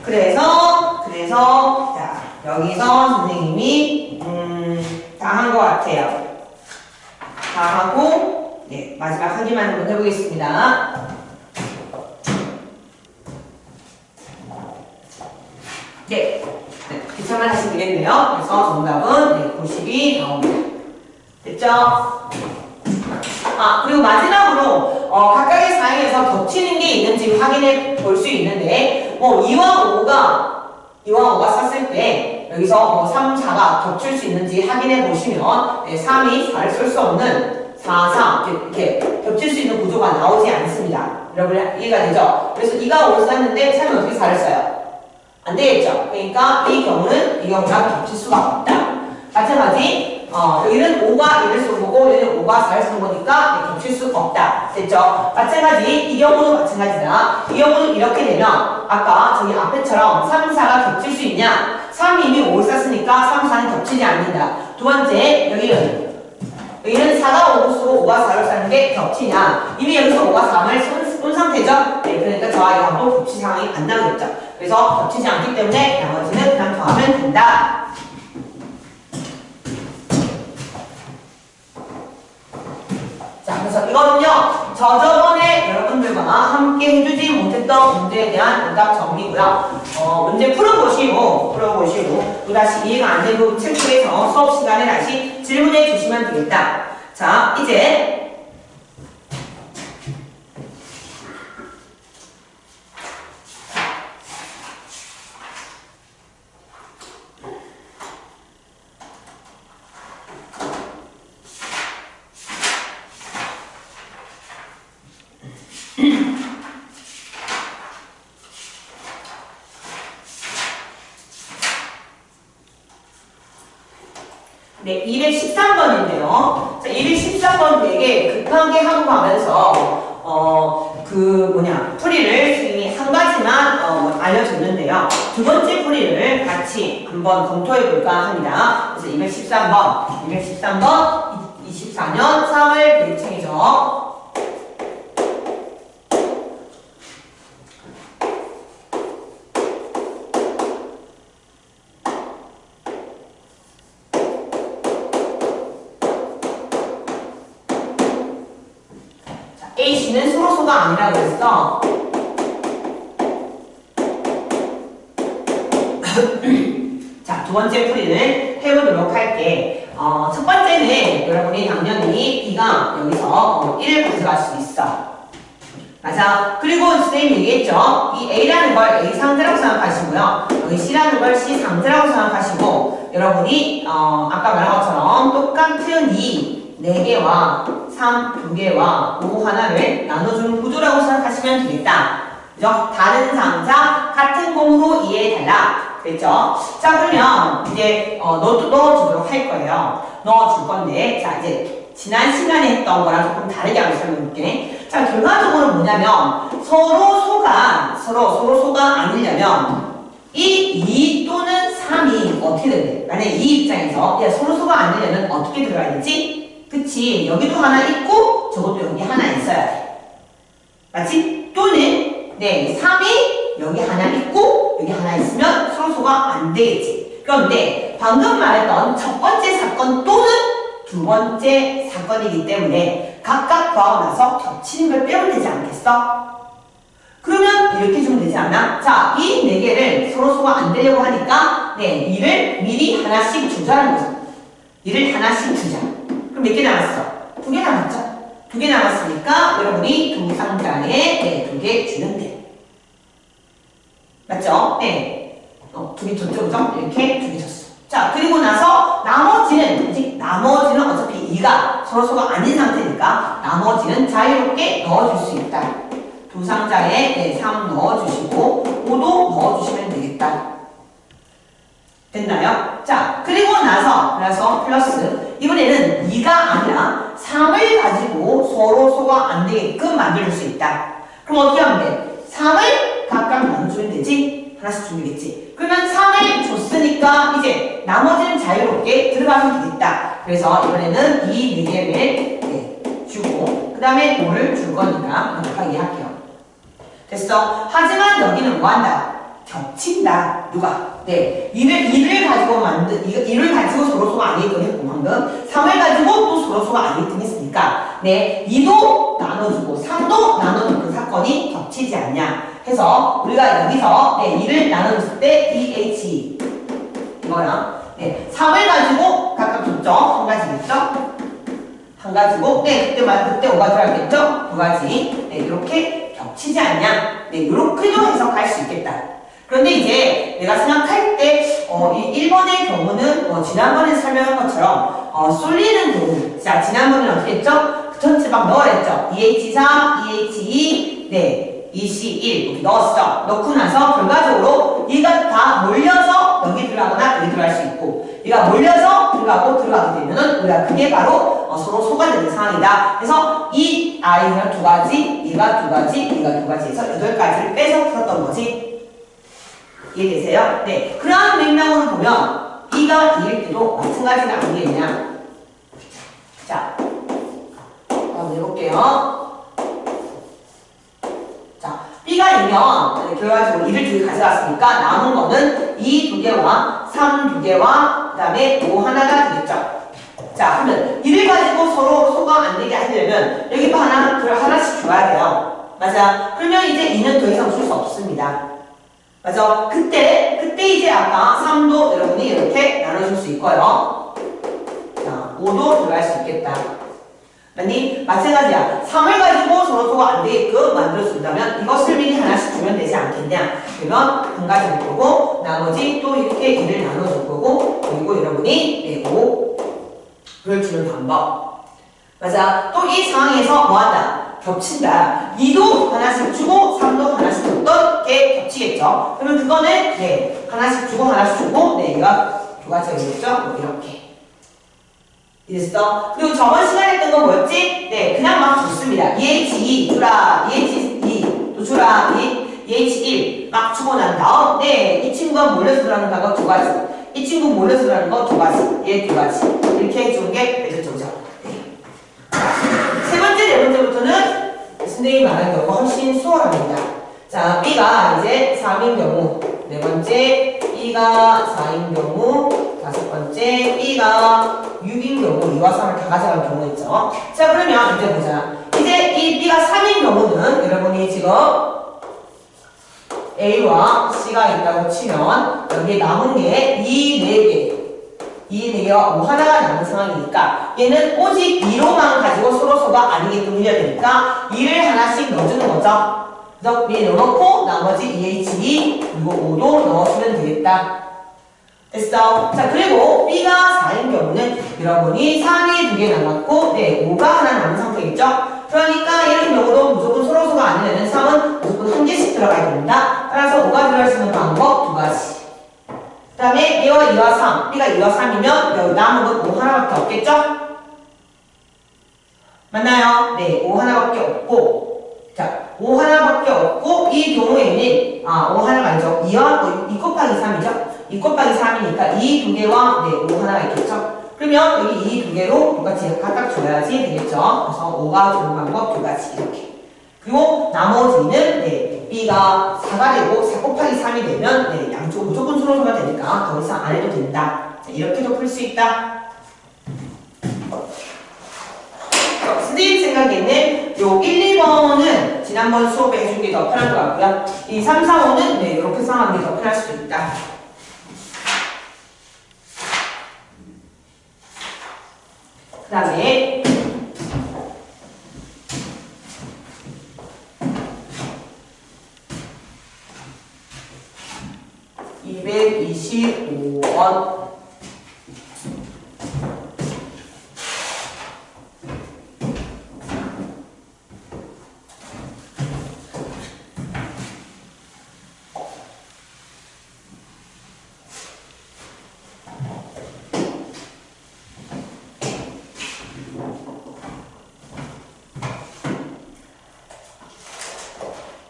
그래서 자 여기서 선생님이 다 한 것 같아요. 다 하고, 네, 마지막 확인만 한번 해보겠습니다. 네, 기차만 하시면 되겠네요. 그래서 정답은 네, 90이 나옵니다. 됐죠? 그리고 마지막으로 각각의 상황에서 겹치는 게 있는지 확인해 볼 수 있는데 2와 5가 썼을 때 여기서 3, 4가 겹칠 수 있는지 확인해 보시면 3이 4를 쓸 수 없는 4, 3 이렇게 겹칠 수 있는 구조가 나오지 않습니다. 여러분 이해가 되죠? 그래서 2가 5를 썼는데 3이 어떻게 4를 써요? 안 되겠죠? 그러니까 이 경우는 이 경우랑 겹칠 수가 없다. 마찬가지 여기는 5가 1을 쓴 거고 여기는 5가 4를 쓴 거니까 겹칠 수 없다. 됐죠? 마찬가지 이 경우도 마찬가지다. 이 경우는 이렇게 되면 아까 저기 앞에처럼 3, 4가 겹칠 수 있냐? 3이 이미 5를 썼으니까 3, 4는 겹치지 않는다. 두 번째 여기는 4가 5를 쓰고 5가 4를 쓰는 게 겹치냐? 이미 여기서 5가 3을 쏜 상태죠? 네, 그러니까 저와 이하고 겹치 상황이 안 나오겠죠. 그래서 겹치지 않기 때문에 나머지는 그냥 더하면 된다. 자, 그래서 이거는요, 저번에 여러분들과 함께 해주지 못했던 문제에 대한 오답 정리고요. 문제 풀어보시고, 또다시 이해가 안 되고 책쪽에서 수업 시간에 다시 질문해 주시면 되겠다. 자, 이제 네, 213번인데요. 자, 213번 되게 급하게 하고 가면서 풀이를 선생님이 한 가지만 알려줬는데요. 두 번째 풀이를 같이 한번 검토해 볼까 합니다. 그래서 213번 24년 3월 교육청이죠. A씨는 서로소가 아니라고 했어. 자, 두 번째 풀이를 해보도록 할게. 첫 번째는 여러분이 당연히 B가 여기서 1을 가져갈 수 있어. 맞아. 그리고 선생님이 얘기했죠. 이 A라는 걸 A 상대라고 생각하시고요. 여기 C라는 걸 C 상대라고 생각하시고, 여러분이 아까 말한 것처럼 똑같은 2 4개와 3 2개와 5 하나를 나눠주는 구조라고 생각하시면 되겠다. 그죠? 다른 상자 같은 공으로 이해해달라. 그랬죠? 자, 그러면 이제 넣어주도록 할 거예요. 넣어줄 건데, 자, 이제 지난 시간에 했던 거랑 조금 다르게 한번 설명해볼게. 자, 결과적으로 뭐냐면 서로소가 아니려면 이 2 또는 3이 어떻게 되는데? 만약에 이 입장에서 서로소가 아니려면 어떻게 들어가야 되지? 그치, 여기도 하나 있고 저것도 여기 하나 있어야 돼. 맞지? 또는 3이 여기 하나 있고 여기 하나 있으면 서로소가 안 되겠지. 그런데 방금 말했던 첫 번째 사건 또는 두 번째 사건이기 때문에 각각 구하고 나서 겹치는 걸 빼면 되지 않겠어? 그러면 이렇게 주면 되지 않나? 자, 이 4개를 서로소가 안 되려고 하니까 이를 미리 하나씩 주자는 거죠. 이를 하나씩 주자. 그럼 몇 개 남았어? 2개 남았죠? 2개 남았으니까 여러분이 두 상자에 2개 주면 돼. 맞죠? 네. 2개 줬죠? 그죠? 이렇게 2개 줬어. 자, 그리고 나서 나머지는 어차피 2가 서로소가 아닌 상태니까 나머지는 자유롭게 넣어줄 수 있다. 두 상자에 3 넣어주시고 5도 넣어주시면 되겠다. 됐나요? 자, 그리고 나서 그래서 플러스 이번에는 2가 아니라 3을 가지고 서로소가 안 되게끔 만들어줄 수 있다. 그럼 어떻게 하면 돼? 3을 각각 나눠주면 되지? 하나씩 주면 되겠지? 그러면 3을 줬으니까 이제 나머지는 자유롭게 들어가면 되겠다. 그래서 이번에는 이 4개를 주고 그 다음에 5를 줄 거니까 완벽하게 할게요. 됐어? 하지만 여기는 뭐 한다? 겹친다. 누가? 네. 이를 가지고 이를 가지고 서로서가 아니게끔 했고, 방금. 3을 가지고 또 서로서가 아니게끔 했으니까, 네. 2도 나눠주고, 3도 나눠주는 그 사건이 겹치지 않냐. 해서, 우리가 여기서, 네. 2를 나눠줬을 때, EH. 이거랑, 네. 3을 가지고 각각 줬죠? 한 가지겠죠? 한 가지고, 네. 그때 5가 들어갔겠죠? 두 가지. 네. 이렇게 겹치지 않냐. 네. 이렇게도 해석할 수 있겠다. 그런데 이제 내가 생각할 때, 이 1번의 경우는, 지난번에 설명한 것처럼, 쏠리는 경우. 자, 지난번에는 어떻게 했죠? 그 전체 막 넣으랬죠? EH3, EH2, 네, EC1 이렇게 넣었어. 넣고 나서 결과적으로 얘가 다 몰려서 여기 들어가거나 여기 들어갈 수 있고, 얘가 몰려서 들어가게 되면은 우리가 그게 바로 서로 소가 되는 상황이다. 그래서 이 아이가 두 가지, 얘가 두 가지, 얘가 두 가지 해서 8가지를 빼서 풀었던 거지. 이해되세요? 네. 그러한 맥락으로 보면 B가 2일 때도 마찬가지가 아니겠냐. 자, 한번 해볼게요. 자, B가 2면 결과적으로 2를 두 개 가져갔으니까 남은 거는 2 두 개와 3 두 개와 그 다음에 5 하나가 되겠죠. 자, 그러면 2를 가지고 서로 소가 안 되게 하려면 여기도 하나씩 줘야 돼요. 맞아. 그러면 이제 2는 더 이상 줄 수 없습니다. 맞아. 그때 이제 아까 3도 여러분이 이렇게 나눠줄 수 있고요. 자, 5도 들어갈 수 있겠다. 아니, 마찬가지야. 3을 가지고 서로 소가 안 되게끔 만들어준다면 이것을 미리 하나씩 주면 되지 않겠냐. 그러면 한 가지를 보고 나머지 또 이렇게 2를 나눠줄 거고, 그리고 여러분이 5를 주는 방법. 맞아. 또 이 상황에서 뭐 한다? 겹친다. 2도 하나씩 주고 3도 하나씩 줬던 게 겹치겠죠. 그러면 그거는 네 하나씩 주고 하나씩 주고 네 얘가 두 가지가 되겠죠. 뭐 이렇게 됐어. 그리고 저번 시간에 했던 건 뭐였지? 네 그냥 막 줬습니다. EH2 주라, EH2 또 주라, EH1 막 주고 난 다음 네 이 친구가 몰려서 들어가는 거 두 가지, 이 친구 몰려서 들어가는 거 두 가지, 얘 두 가지 이렇게 해주는 게 매저점이죠. 세 번째, 네 번째부터는 선생님이 말한 경우가 훨씬 수월합니다. 자, B가 이제 3인 경우, 네 번째, B가 4인 경우, 다섯 번째, B가 6인 경우, 2와 3을 다 가져간 경우 있죠. 자, 그러면 이제 보자. 이제 이 B가 3인 경우는 여러분이 지금 A와 C가 있다고 치면 여기에 남은 게 이 4개와 5 하나가 남은 상황이니까 얘는 오직 2로만 가지고 서로서가 아니게끔 해야 되니까 2를 하나씩 넣어주는 거죠. 그래서 위에 넣어놓고 나머지 EH2 그리고 5도 넣어주면 되겠다. 됐어. 자, 그리고 B가 4인 경우는 여러분이 3이 2개 남았고 네, 5가 하나 남은 상태겠죠. 그러니까 이런 경우도 무조건 서로서가 아니면 3은 무조건 한 개씩 들어가야 됩니다. 따라서 5가 들어갈 수 있는 방법 두 가지. 그 다음에 얘와 2와 3, B가 2와 3이면 여기 남은 건 5 하나밖에 없겠죠? 맞나요? 네, 5 하나밖에 없고 자, 5 하나밖에 없고 이 경우에는 5 하나가 아니죠. 2 곱하기 3이죠? 2 곱하기 3이니까 2 두 개와 네, 5 하나가 있겠죠? 그러면 여기 2 두 개로 똑같이 각각 줘야지 되겠죠? 그래서 5가 주는 방법 두 가지 이렇게. 그리고 나머지는 네, B가 4가 되고 4 곱하기 3이 되면 네, 양쪽 무조건 서로서가 되니까 더 이상 안 해도 된다. 자, 이렇게도 풀 수 있다. 선생님 생각에는 요 1, 2번은 지난번 수업에 해준 게 더 편할 것 같고요. 이 3, 4, 5는 네, 이렇게 상황이 더 편할 수도 있다. 그 다음에 225번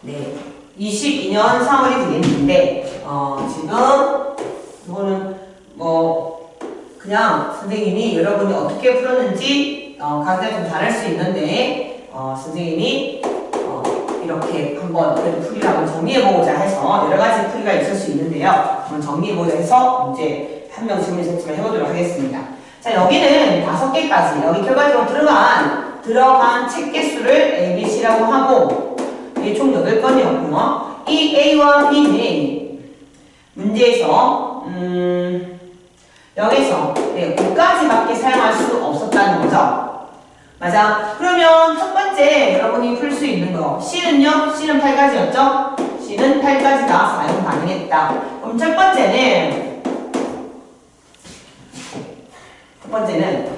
네, 22년 3월이 되겠는데 지금 이거는 뭐 그냥 선생님이 여러분이 어떻게 풀었는지 각자 좀 다를 수 있는데 선생님이 이렇게 한번 그래도 풀이를 한번 정리해보고자 해서 여러 가지 풀이가 있을 수 있는데요. 한번 정리해보자 해서 문제 한 명 질문을 해보도록 하겠습니다. 자, 여기는 5개까지 여기 결과적으로 들어간 책 개수를 A, B, C라고 하고 이게 총 8건이었고요. 이 A와 B는 문제에서 여기서 5까지밖에 사용할 수 없었다는 거죠. 맞아. 그러면 첫 번째 여러분이 풀 수 있는 거 C는요? C는 8가지였죠? C는 8가지가 사용 가능했다. 그럼 첫 번째는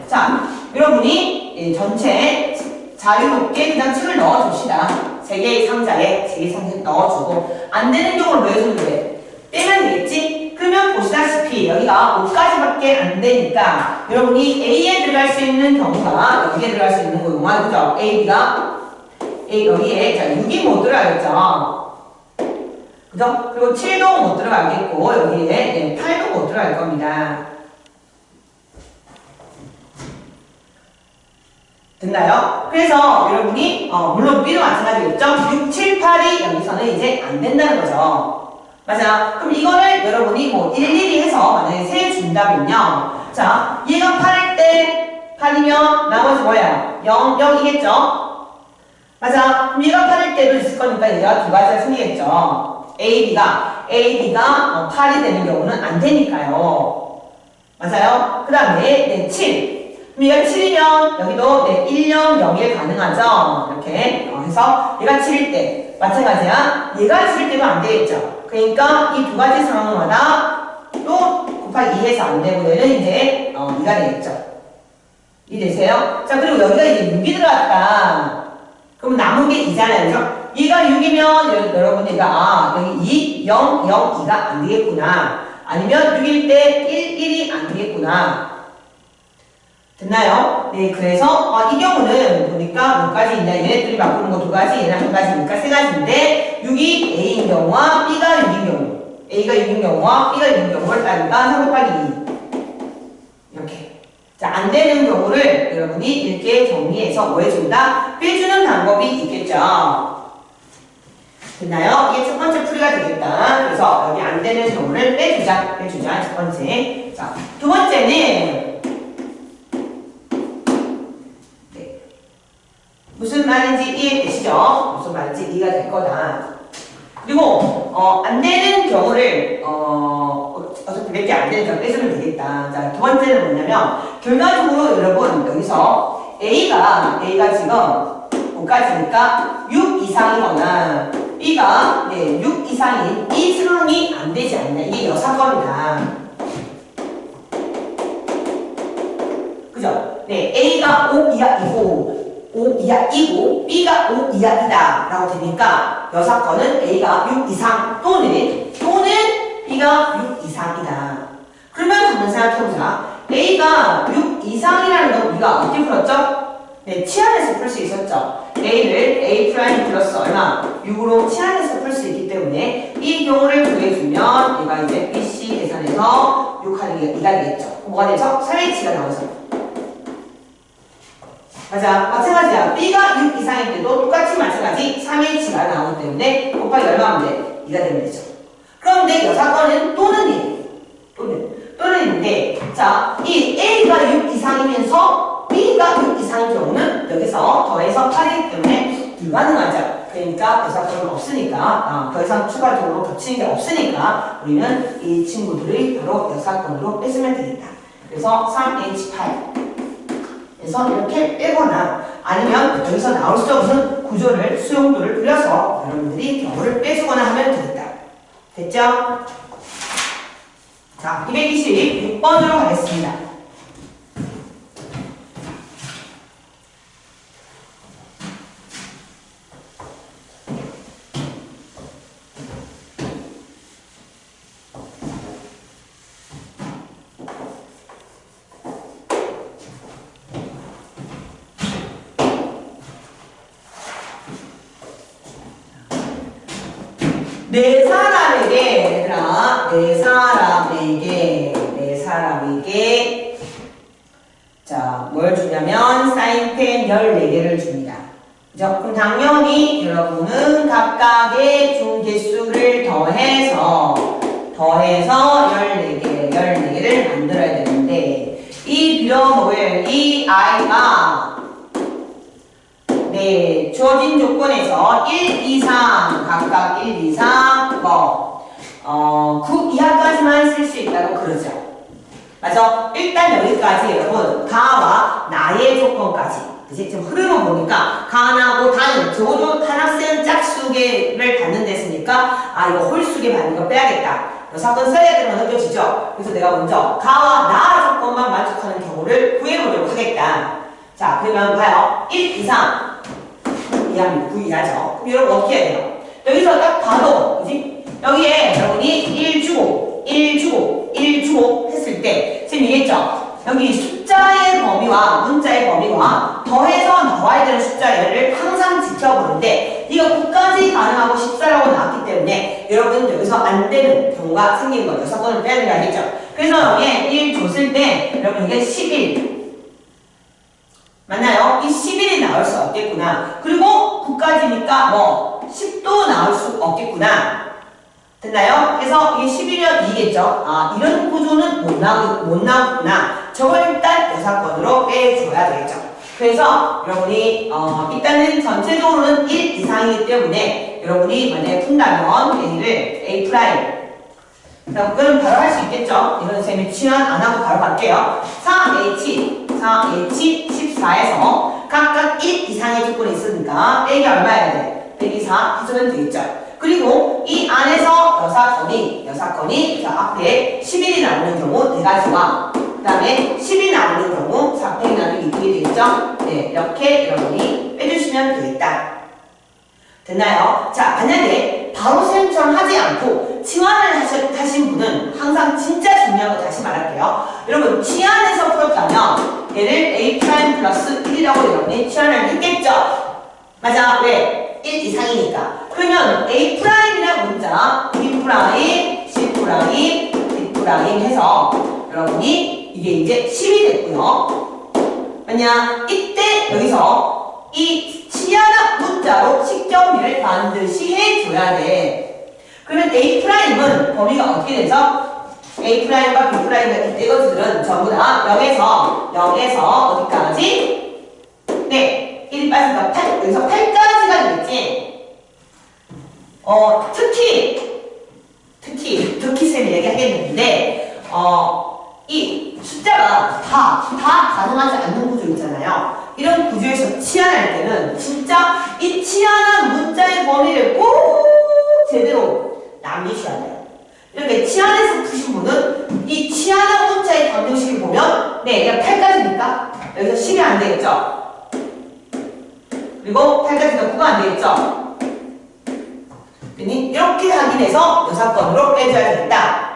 자, 여러분이 전체 자유롭게 그냥 책을 넣어줍시다. 3개의 상자에 3개의 상자에 넣어주고 안 되는 경우를 뭐 해주면 돼? 빼면 되겠지? 그러면 보시다시피 여기가 5까지밖에 안 되니까 여러분이 A에 들어갈 수 있는 경우가 여기에 들어갈 수 있는 거구만. 그죠? A가 여기에 자 6이 못 들어가겠죠? 그죠? 그리고 7도 못 들어가겠고 여기에 8도 못 들어갈 겁니다. 됐나요? 그래서 여러분이 물론 B도 마찬가지겠죠? 6, 7, 8이 여기서는 이제 안 된다는 거죠. 맞아. 그럼 이거를 여러분이 뭐 일일이 해서 만약에 세 준다면요. 자, 얘가 8일 때 8이면 나머지 뭐야? 0, 0이겠죠? 맞아. 그럼 얘가 8일 때도 있을 거니까 얘가 2가지가 생기겠죠. A, B가 8이 되는 경우는 안 되니까요. 맞아요? 그 다음에 7. 그럼 얘가 7이면 여기도 1, 0, 0, 1 가능하죠? 이렇게 해서 얘가 7일 때 마찬가지야. 얘가 7일 때도 안 되겠죠? 그러니까 이 2가지 상황마다 또 곱하기 2해서 안 되고 얘는 이제 2가 되겠죠? 이해되세요? 자, 그리고 여기가 이제 6이 들어갔다. 그럼 남은 게 2잖아요. 그죠? 얘가 6이면 여러분이가 여기 2, 0, 0, 2가 안 되겠구나. 아니면 6일 때 1, 1이 안 되겠구나. 됐나요? 네, 그래서 이 경우는 보니까 몇 가지 있냐? 얘네들이 바꾸는 거 2가지, 얘는 1가지니까 3가지인데 6이 A인 경우와 B가 6인 경우, A가 6인 경우와 B가 6인 경우를 따니까 3 곱하기 2 이렇게. 자, 안 되는 경우를 여러분이 이렇게 정리해서 뭐 해준다? 빼주는 방법이 있겠죠. 됐나요? 이게 첫 번째 풀이가 되겠다. 그래서 여기 안 되는 경우를 빼주자, 첫 번째. 자, 두 번째는 무슨 말인지 이해되시죠? 무슨 말인지 이해가 될 거다. 그리고 안 되는 경우를 어차피 몇 개 안 되는 경우 빼주면 되겠다. 자, 두 번째는 뭐냐면 결과적으로 여러분 여기서 A가 지금 5까지니까 6 이상이거나 B가 6 이상인 이 상황이 안 되지 않냐. 이게 여사건이다. 그죠? 네, A가 5 이하이고 5 이하이고 B가 5 이하이다 라고 되니까 여사건은 A가 6 이상 또는 B가 6 이상이다. 그러면 한번 생각해보자. A가 6 이상이라는 건 우리가 어떻게 풀었죠? 네, 치환해서 풀 수 있었죠. A를 A' 플러스 얼마? 6으로 치환해서 풀 수 있기 때문에 이 경우를 구해주면 얘가 이제 BC 계산해서 6 하는 게 2가 되겠죠. 뭐가 되죠? 3H가 나오죠. 맞아. 마찬가지야. B가 6 이상일 때도 똑같이 마찬가지 3H가 나오기 때문에 곱하기 얼마 하면 돼? 2가 되면 되죠. 그런데 여사건은 또는 있는데 자, 이 A가 6 이상이면서 B가 6 이상인 경우는 여기서 더해서 8이기 때문에 불가능하죠. 그러니까 여사건은 없으니까 더 이상 추가적으로 겹치는 게 없으니까 우리는 이 친구들이 바로 여사건으로 뺐으면 되겠다. 그래서 3H8 그래서 이렇게 빼거나 아니면 여기서 나올 수 없는 구조를 수용도를 그려서 여러분들이 경우를 빼주거나 하면 되겠다. 됐죠? 자, 226번으로 가겠습니다. 네 사람에게 자, 뭘 주냐면 사인펜 14개를 줍니다. 그죠? 그럼 당연히 여러분은 각각의 중개수를 더해서 14개를 만들어야 되는데 이 빌어먹을 이 i가 네, 주어진 조건에서 1 이상 각각 1 이상 9 이하까지만 쓸 수 있다고 그러죠. 맞아? 일단 여기까지 여러분 가와 나의 조건까지 그치? 지금 흐름을 보니까 간하고 단은 적어도 단합센 짝수계를 받는 데쓰니까 아 이거 홀수계 받는 거 빼야겠다. 이 사건 써야 되는 거 느껴지죠? 그래서 내가 먼저 가와 나 조건만 만족하는 경우를 구해보려고 하겠다. 자 그러면 봐요. 1 이상 9 이하입니다. 9 이하죠. 그럼 여러분 어떻게 해야 돼요? 여기서 딱 봐도 그지? 여기에 여러분이 1 주고 1 주고 1 주고 했을 때 지금 얘기했죠? 여기 숫자의 범위와 문자의 범위와 더해서 나와야 되는 숫자를 항상 지켜보는데 이거 9까지 가능하고 14라고 나왔기 때문에 여러분 여기서 안 되는 경우가 생기는 거죠. 사건을 빼야 되는 거 알겠죠? 그래서 여기에 1 줬을 때 여러분 이게 11 맞나요? 이 11이 나올 수 없겠구나. 그리고 9까지니까 뭐 10도 나올 수 없겠구나. 됐나요? 그래서 이게 11이면 2겠죠? 아, 이런 구조는 못 나오구나. 저걸 일단 여사건으로 빼줘야 되겠죠. 그래서 여러분이 일단은 전체적으로는 1 이상이기 때문에 여러분이 만약에 푼다면 A를 A 프라임 그럼 바로 할 수 있겠죠? 이건 쌤이 취한 안 하고 바로 갈게요. 4H 14에서 각각 1 이상의 조건이 있으니까 A가 얼마여야 돼? 124 해주면 되겠죠? 그리고 이 안에서 여사건이 자 앞에 11이 나오는 경우 4가지와 그 다음에 10이 나오는 경우 4팩이 나오는 2팩이 되겠죠? 네, 이렇게 여러분이 빼주시면 되겠다. 됐나요? 자, 만약에 바로 쌤처럼 하지 않고 치환을 하신 분은 항상 진짜 중요한 거 다시 말할게요. 여러분, 치환해서 풀었다면 얘를 A' 플러스 1이라고 여러분이 치환을 했겠죠? 맞아, 왜? 1 이상이니까. 그러면 A'이라는 문자 B', C', D' 해서 여러분이 이게 이제 10이 됐고요. 왜냐? 이때 여기서 이 치환한 문자로 식정비를 반드시 해줘야 돼. 그러면 A'은 범위가 어떻게 되죠? A'과 B'가 이때 것들은 전부 다 0에서 어디까지? 네, 1 빠지니까 8, 여기서 8까지가 되겠지? 특히 쌤이 얘기하겠는데, 이 숫자가 다 가능하지 않는 구조 있잖아요. 이런 구조에서 치환할 때는 진짜 이 치환한 문자의 범위를 꼭 제대로 남기셔야 돼요. 이렇게 치환해서 푸신 분은 이 치환한 문자의 방정식을 보면 네, 그냥 8까지니까 여기서 10이 안 되겠죠? 그리고 8까지가 9가 안 되겠죠? 이렇게 확인해서 여사건으로 빼줘야 되겠다.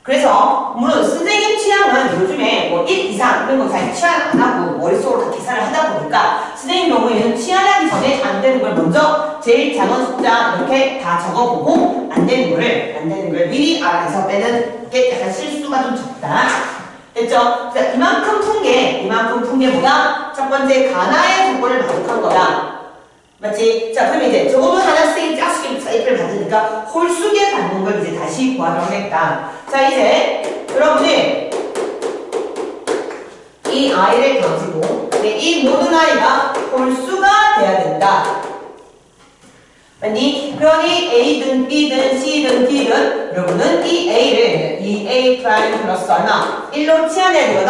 그래서 물론 선생님 취향은 요즘에 뭐 1 이상 이런 거 잘 취향 안 하고 머릿속으로 다 계산을 하다 보니까 선생님 경우에는 취향하기 전에 안 되는 걸 먼저 제일 작은 숫자 이렇게 다 적어보고 안 되는 걸 미리 알아서 빼는 게 약간 실수가 좀 적다. 됐죠? 자, 이만큼 푼 게 뭐야? 첫 번째 가나의 조건을 만족한 거야. 맞지? 자, 그럼 이제 적어도 하나씩 짝수계 사이클을 받으니까 홀수계 받는 걸 이제 다시 구하도록 했다. 자, 이제 여러분이 이 i를 가지고 이 모든 i가 홀수가 돼야 된다. 맞니? 그러니 A든 B든 C든 D든 여러분은 이 A를 이 A' 플러스 얼마? 1로 치환해야 되거든?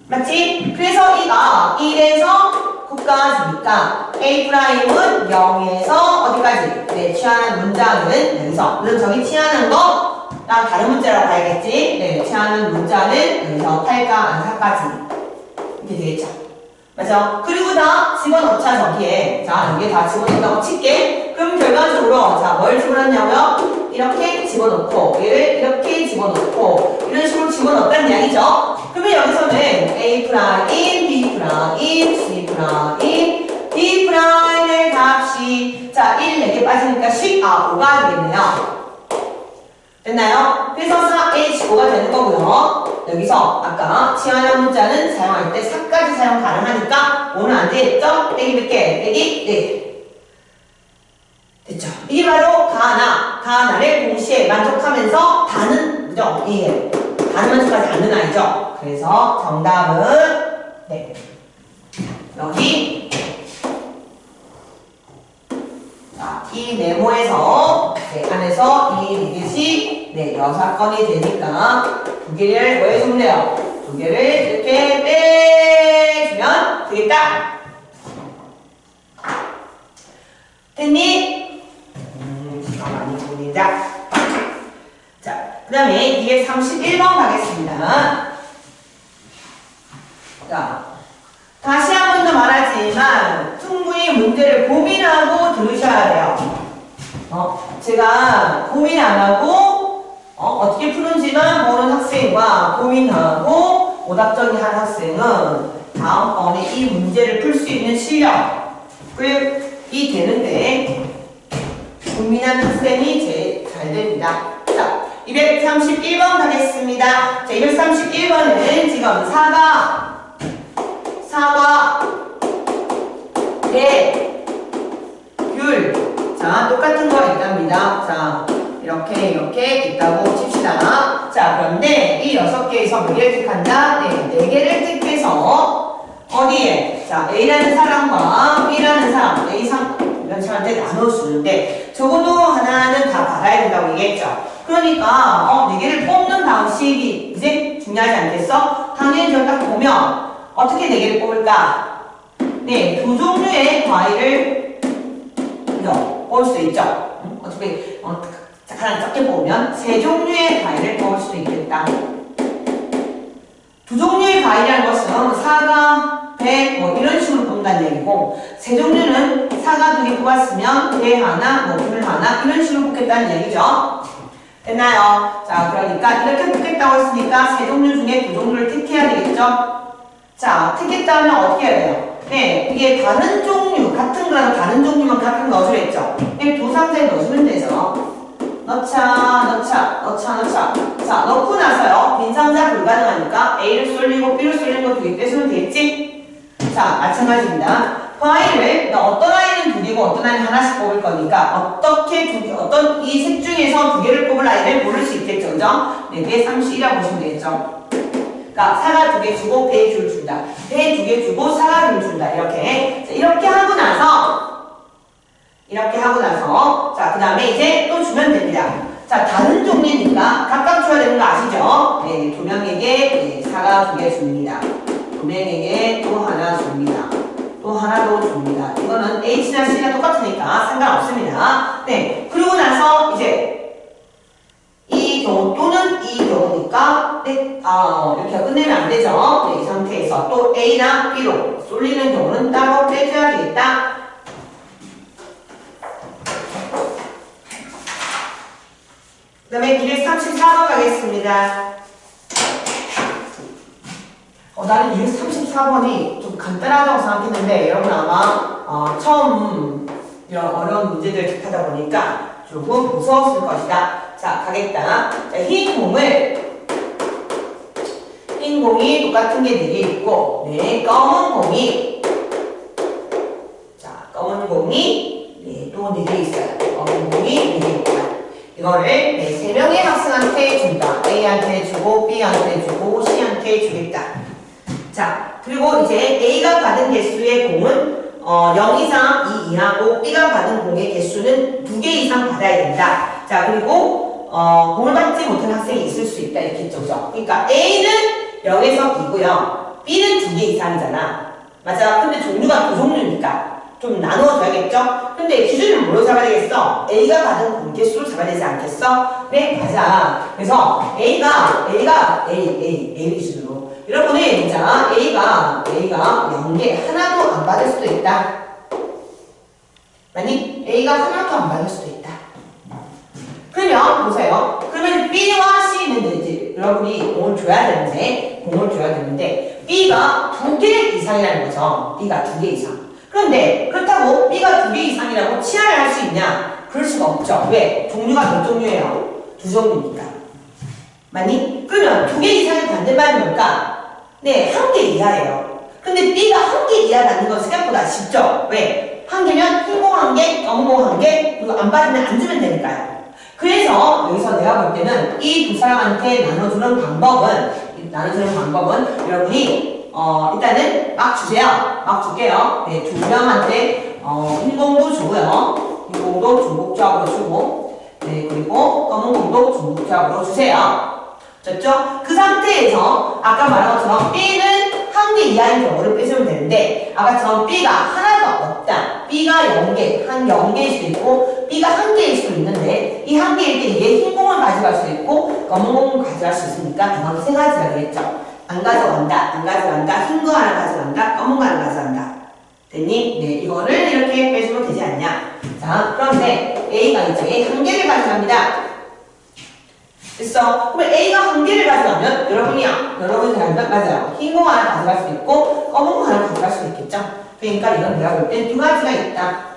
맞지? 그래서 이가 1에서 9까지니까 A'은 0에서 어디까지? 네, 취하는 문자는 여기서 물론 저기 취하는 거 다른 문자라고 봐야겠지? 네, 취하는 문자는 여기서 8과 안사까지 이렇게 되겠죠? 맞죠? 그리고 다 집어넣자 저기에. 자, 여기에 다 집어넣는다고 칠게. 그럼 결과적으로 자, 뭘 집어넣냐고요? 이렇게 집어넣고 얘를 이렇게 집어넣고 이런 식으로 집어넣었다는 이야기죠? 그러면 여기서는 A', B', C', D'의 값이 자, 1, 4개 빠지니까 5가 되겠네요. 됐나요? 그래서 4H5가 되는 거고요. 여기서 아까 치환한 문자는 사용할 때 4까지 사용 가능하니까 5는 안 되겠죠? 빼기 몇 개? 빼기 4개. 됐죠? 이게 바로 가하나를 동시에 만족하면서 다는, 그죠? 예. 다는 만족하지 않는 아이죠? 그래서 정답은, 네. 여기, 자, 이 네모에서, 네, 안에서 이 리밋이, 네, 6건이 되니까, 2개를 뭐 해주면 돼요? 2개를 이렇게 빼주면 되겠다. 됐니? 많이 보내자. 자, 그 다음에 231번 가겠습니다. 자, 다시 한 번 더 말하지만 충분히 문제를 고민하고 들으셔야 돼요. 제가 고민 안 하고 어떻게 푸는지만 보는 학생과 고민하고 오답 정리한 학생은 다음번에 이 문제를 풀 수 있는 실력이 되는데 고민한 학생이 제일 잘 됩니다. 자, 231번 가겠습니다. 자, 231번은 지금 사과, 배, 귤. 자, 똑같은 거 있답니다. 자, 이렇게 있다고 칩시다. 자, 그런데 이 6개에서 몇 개를 택한다? 네, 4개를 택해서 어디에? 자, A라는 사람과 B라는 사람, 이런 사람한테 나눠주는데 적어도 하나는 다 받아야 된다고 얘기했죠. 그러니까 4개를 뽑는 방식이 이제 중요하지 않겠어? 당연히 저를 딱 보면 어떻게 4개를 뽑을까? 네, 2종류의 과일을 뽑을 수도 있죠. 어차피 가장 적게 뽑으면 3종류의 과일을 뽑을 수도 있겠다. 2종류의 과일이라는 것은 사과, 배, 뭐 이런 식으로 뽑는다는 얘기고 3종류는 사과 2개 뽑았으면 배 하나, 귤 하나 이런 식으로 뽑겠다는 얘기죠. 됐나요? 자, 그러니까 이렇게 뽑겠다고 했으니까 3종류 중에 2종류를 택해야 되겠죠? 자, 택했다면 어떻게 해야 돼요? 네, 이게 다른 종류, 같은 거라도 다른 종류만 같은 거 넣어주려 했죠? 네, 두 상자에 넣어주면 되죠. 넣자. 자, 넣고 나서요. 빈 상자 불가능하니까 A를 쏠리고 B를 쏠리는 거 2개 떼주면 되겠지? 자, 마찬가지입니다. 과일을, 어떤 아이는 2개고 어떤 아이는 하나씩 뽑을 거니까 어떤 이 셋 중에서 2개를 뽑을 아이를 고를 수 있겠죠, 그죠? 네, 배 31이라고 보시면 되겠죠. 그러니까 사과 2개 주고 배 귤 준다. 배 2개 주고 사과 귤 준다. 이렇게. 자, 이렇게 하고 나서 자, 그 다음에 이제 또 주면 됩니다. 자, 다른 종류니까 각각 줘야 되는 거 아시죠? 네, 2명에게 네, 사과 2개 줍니다. 2명에게 또 하나 줍니다. 또 하나 더 줍니다. 이거는 H나 C나 똑같으니까 상관없습니다. 네, 그리고 나서 이제 이 경우 또는 이 경우니까 네, 이렇게 끝내면 안 되죠. 네, 이 상태에서 또 A나 B로 쏠리는 경우는 따로 빼줘야 되겠다. 그 다음에 234번 가겠습니다. 나는 234번이 좀 간단하다고 생각했는데 여러분 아마 처음 이런 어려운 문제들을 접하다 보니까 조금 무서웠을 것이다. 자, 가겠다. 자, 흰 공이 똑같은 게 4개 있고, 네, 검은 공이 네, 또 4개 있어요. 검은 공이 4개 있다. 이거를 네, 3명의 학생한테 준다. A한테 주고, B한테 주고, C한테 주겠다. 자, 그리고 이제 A가 받은 개수의 공은 0 이상 2 이하고 B가 받은 공의 개수는 2개 이상 받아야 된다. 자, 그리고 공을 받지 못한 학생이 있을 수 있다. 이렇게 했죠. 그죠? 그러니까 A는 0에서 2고요. B는 2개 이상이잖아. 맞아. 근데 종류가 2종류니까 좀 나누어줘야겠죠? 근데 기준을 뭘로 잡아야 되겠어? A가 받은 공 개수로 잡아야 되지 않겠어? 네, 맞아. 그래서 A가 A 기준으로. 여러분이 자 A가 0개 하나도 안 받을 수도 있다. 아니 A가 하나도 안 받을 수도 있다. 그러면 보세요. 그러면 B와 C는 이제 여러분이 공을 줘야 되는데 B가 2개 이상이라는 거죠. B가 2개 이상. 그런데 그렇다고 B가 2개 이상이라고 치환을 할 수 있냐? 그럴 수가 없죠. 왜? 종류가 몇 종류예요? 두 종류니까. 맞니? 그러면 두 개 이상의 반대말이 뭘까? 네, 한 개 이하예요. 근데 B가 한 개 이하라는 건 생각보다 쉽죠? 왜? 한 개면 흰 공 한 개, 검은 공 한 개, 그리고 안 받으면 안 주면 되니까요. 그래서 여기서 내가 볼 때는 이 두 사람한테 나눠주는 방법은 여러분이 일단은 막 주세요. 막 줄게요. 네, 두 명한테 흰 공도 주고요. 흰 공도 중복조합으로 주고, 네, 그리고 검은 공도 중복조합으로 주세요. 됐죠? 그 상태에서 아까 말한 것처럼 B는 한 개 이하인 경우를 빼주면 되는데 아까처럼 B가 하나도 없다. B가 0개, 한 0개일 수도 있고 B가 한 개일 수도 있는데 이 한 개일 때 이게 흰 공을 가져갈 수도 있고 검은 공을 가져갈 수 있으니까 그건 세 가지가 되겠죠. 안 가져간다, 안 가져간다, 흰 거 하나 가져간다, 검은 거 하나 가져간다. 됐니? 네, 이거를 이렇게 빼주면 되지 않냐. 자, 그런데 A가 이제 한 개를 가져갑니다. 됐어? 그러면 A가 한 개를 가져가면 여러분이 생각하면 맞아요. 흰 공 하나 가져갈 수도 있고 검은 공 하나 가져갈 수도 있겠죠? 그러니까 이건 내가 볼 땐 두 가지가 있다.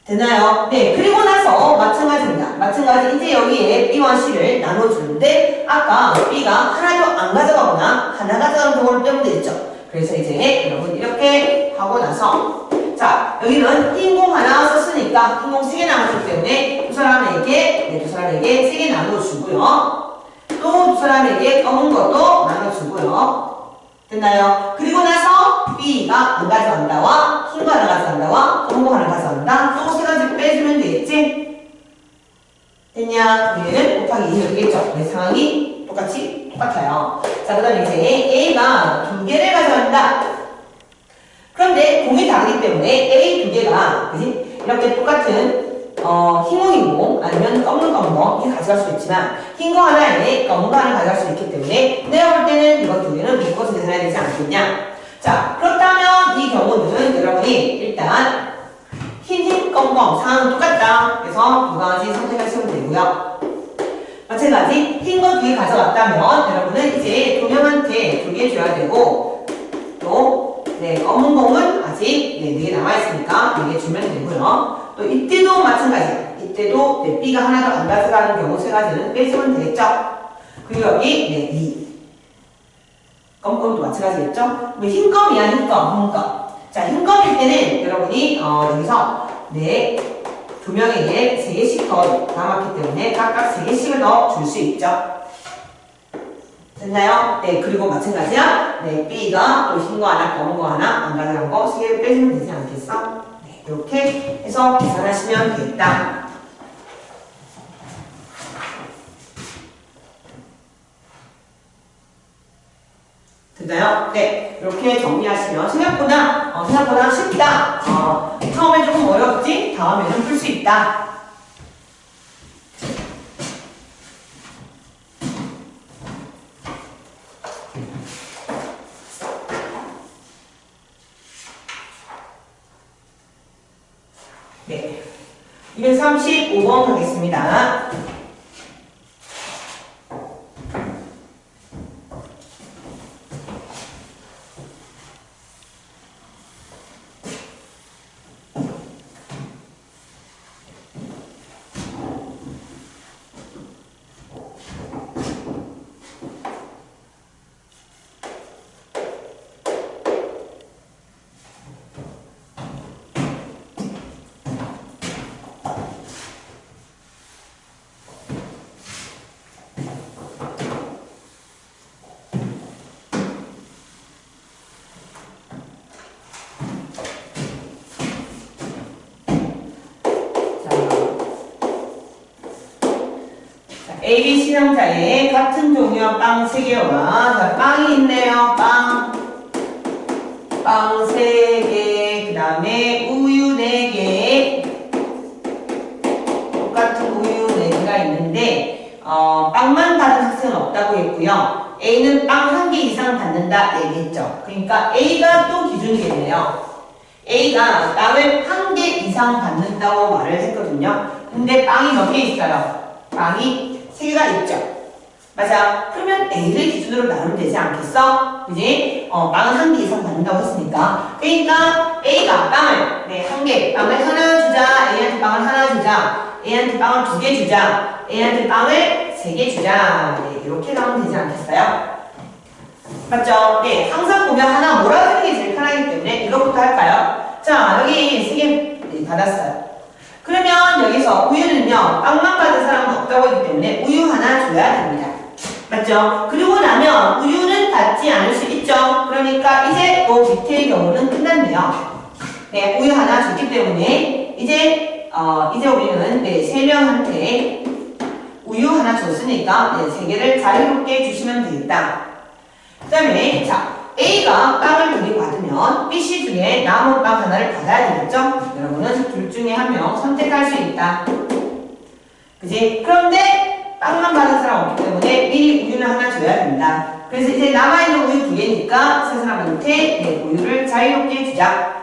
되나요? 네, 그리고 나서 마찬가지입니다. 마찬가지 이제 여기에 B와 C를 나눠주는데 아까 B가 하나도 안 가져가거나 하나 가져가는 경우를 빼면 되겠죠? 그래서 이제 여러분 이렇게 하고 나서 자, 여기는 흰 공 하나 썼으니까 흰 공 3개 남았기 때문에 두 사람에게 3개 나눠주고요. 또 두 사람에게 검은 것도 나눠주고요. 됐나요? 그리고 나서 B가 안 가져간다와 흰 거 하나 가져간다와 검은 거 하나 가져간다. 또 세 가지 빼주면 되겠지? 됐냐? 얘는 곱하기 2는 되겠죠? 네, 상황이 똑같아요. 자, 그 다음에 이제 A가 두 개를 가져간다. 그런데 공이 다르기 때문에 A 두 개가 그지? 이렇게 똑같은 흰 공이고 아니면 검은 거 이렇게 가져갈 수 있지만 흰 거 하나에 검은 거 하나 가져갈 수 있기 때문에 내가 볼 때는 이거 두 개는 묶어서 계산해야 되지 않겠냐? 자, 그렇다면 이 경우는 여러분이 일단 흰, 검은 상황은 똑같다. 그래서 두 가지 선택하시면 되고요. 마찬가지 흰 거 두 개 가져갔다면 여러분은 이제 두 명한테 두 개 줘야 되고 또 네, 검은 공은 아직 4개 남아있으니까 4개 주면 되고요. 또 이때도 마찬가지예요. 이때도 네, B가 하나도 안 가져가는 경우 세 가지는 빼주면 되겠죠? 그리고 여기 네, 2. 검은도 마찬가지겠죠? 흰검이야, 흰검. 자, 흰검일 때는 여러분이 여기서 네, 두 명에게 3개씩 더 남았기 때문에 각각 3개씩을 더 줄 수 있죠. 됐나요? 네, 그리고 마찬가지야. 네, B가 또 흰 거 하나, 검은 거 하나, 안 가져간 거 3개를 빼주면 되지 않겠어? 네, 이렇게 해서 계산하시면 되겠다. 됐나요? 네, 이렇게 정리하시면 생각보다 쉽다. 처음에 조금 어렵지? 다음에는 풀 수 있다. 네, 235번 가겠습니다. AB 신용자에 같은 종류의 빵 3개와 자, 빵이 있네요. 빵 3개, 그 다음에 우유 4개, 똑같은 우유 4개가 있는데 빵만 받은 학생은 없다고 했고요. A는 빵 1개 이상 받는다 얘기했죠. 그러니까 A가 또 기준이겠네요. A가 빵을 1개 이상 받는다고 말을 했거든요. 근데 빵이 몇 개 있어요? 빵이 3개가 있죠. 맞아. 그러면 A를 기준으로 나누면 되지 않겠어? 그지? 빵은 1개 이상 받는다고 했으니까. 그러니까 A가 빵을, 네, 1개, 빵을 하나 주자. A한테 빵을 하나 주자. A한테 빵을 2개 주자. A한테 빵을 3개 주자. 네, 이렇게 가면 되지 않겠어요? 맞죠? 네, 항상 보면 하나 몰아주는 게 제일 편하기 때문에 이것부터 할까요? 자, 여기 3개 받았어요. 그러면 여기서 우유는요, 빵만 받은 사람은 없다고 했기 때문에 우유 하나 줘야 됩니다. 맞죠? 그리고 나면 우유는 받지 않을 수 있죠? 그러니까 이제 또 밑에의 경우는 끝났네요. 네, 우유 하나 줬기 때문에 이제 우리는 네, 3명한테 우유 하나 줬으니까 네, 3개를 자유롭게 주시면 되겠다. 그 다음에 자, A가 빵을 2개 받으면 B, C 중에 남은 빵 하나를 받아야 되겠죠? 여러분은 둘 중에 한 명 선택할 수 있다. 그지? 그런데 빵만 받은 사람 없기 때문에 미리 우유는 하나 줘야 된다. 그래서 이제 남아있는 우유 2개니까 세 사람한테 네, 우유를 자유롭게 주자.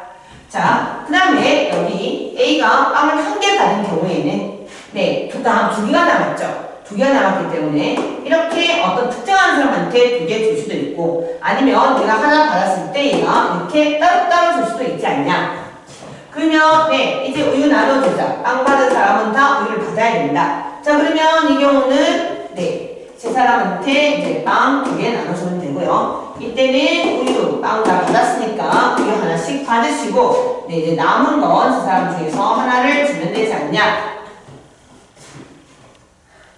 자, 그 다음에 여기 A가 빵을 1개 받은 경우에는 네, 두 개가 남았죠. 2개가 남았기 때문에 이렇게 어떤 특정한 사람한테 2개 줄 수도 있고 아니면 내가 하나 받았을 때 얘가 이렇게 따로따로 줄 수도 있지 않냐. 그러면 네, 이제 우유 나눠주자. 빵 받은 사람은 다 우유를 받아야 된다. 자, 그러면 이 경우는 네, 세 사람한테 이제 빵 2개 나눠주면 되고요. 이때는 우유, 빵 다 받았으니까 우유 하나씩 받으시고 네, 이제 남은 건 세 사람 중에서 하나를 주면 되지 않냐.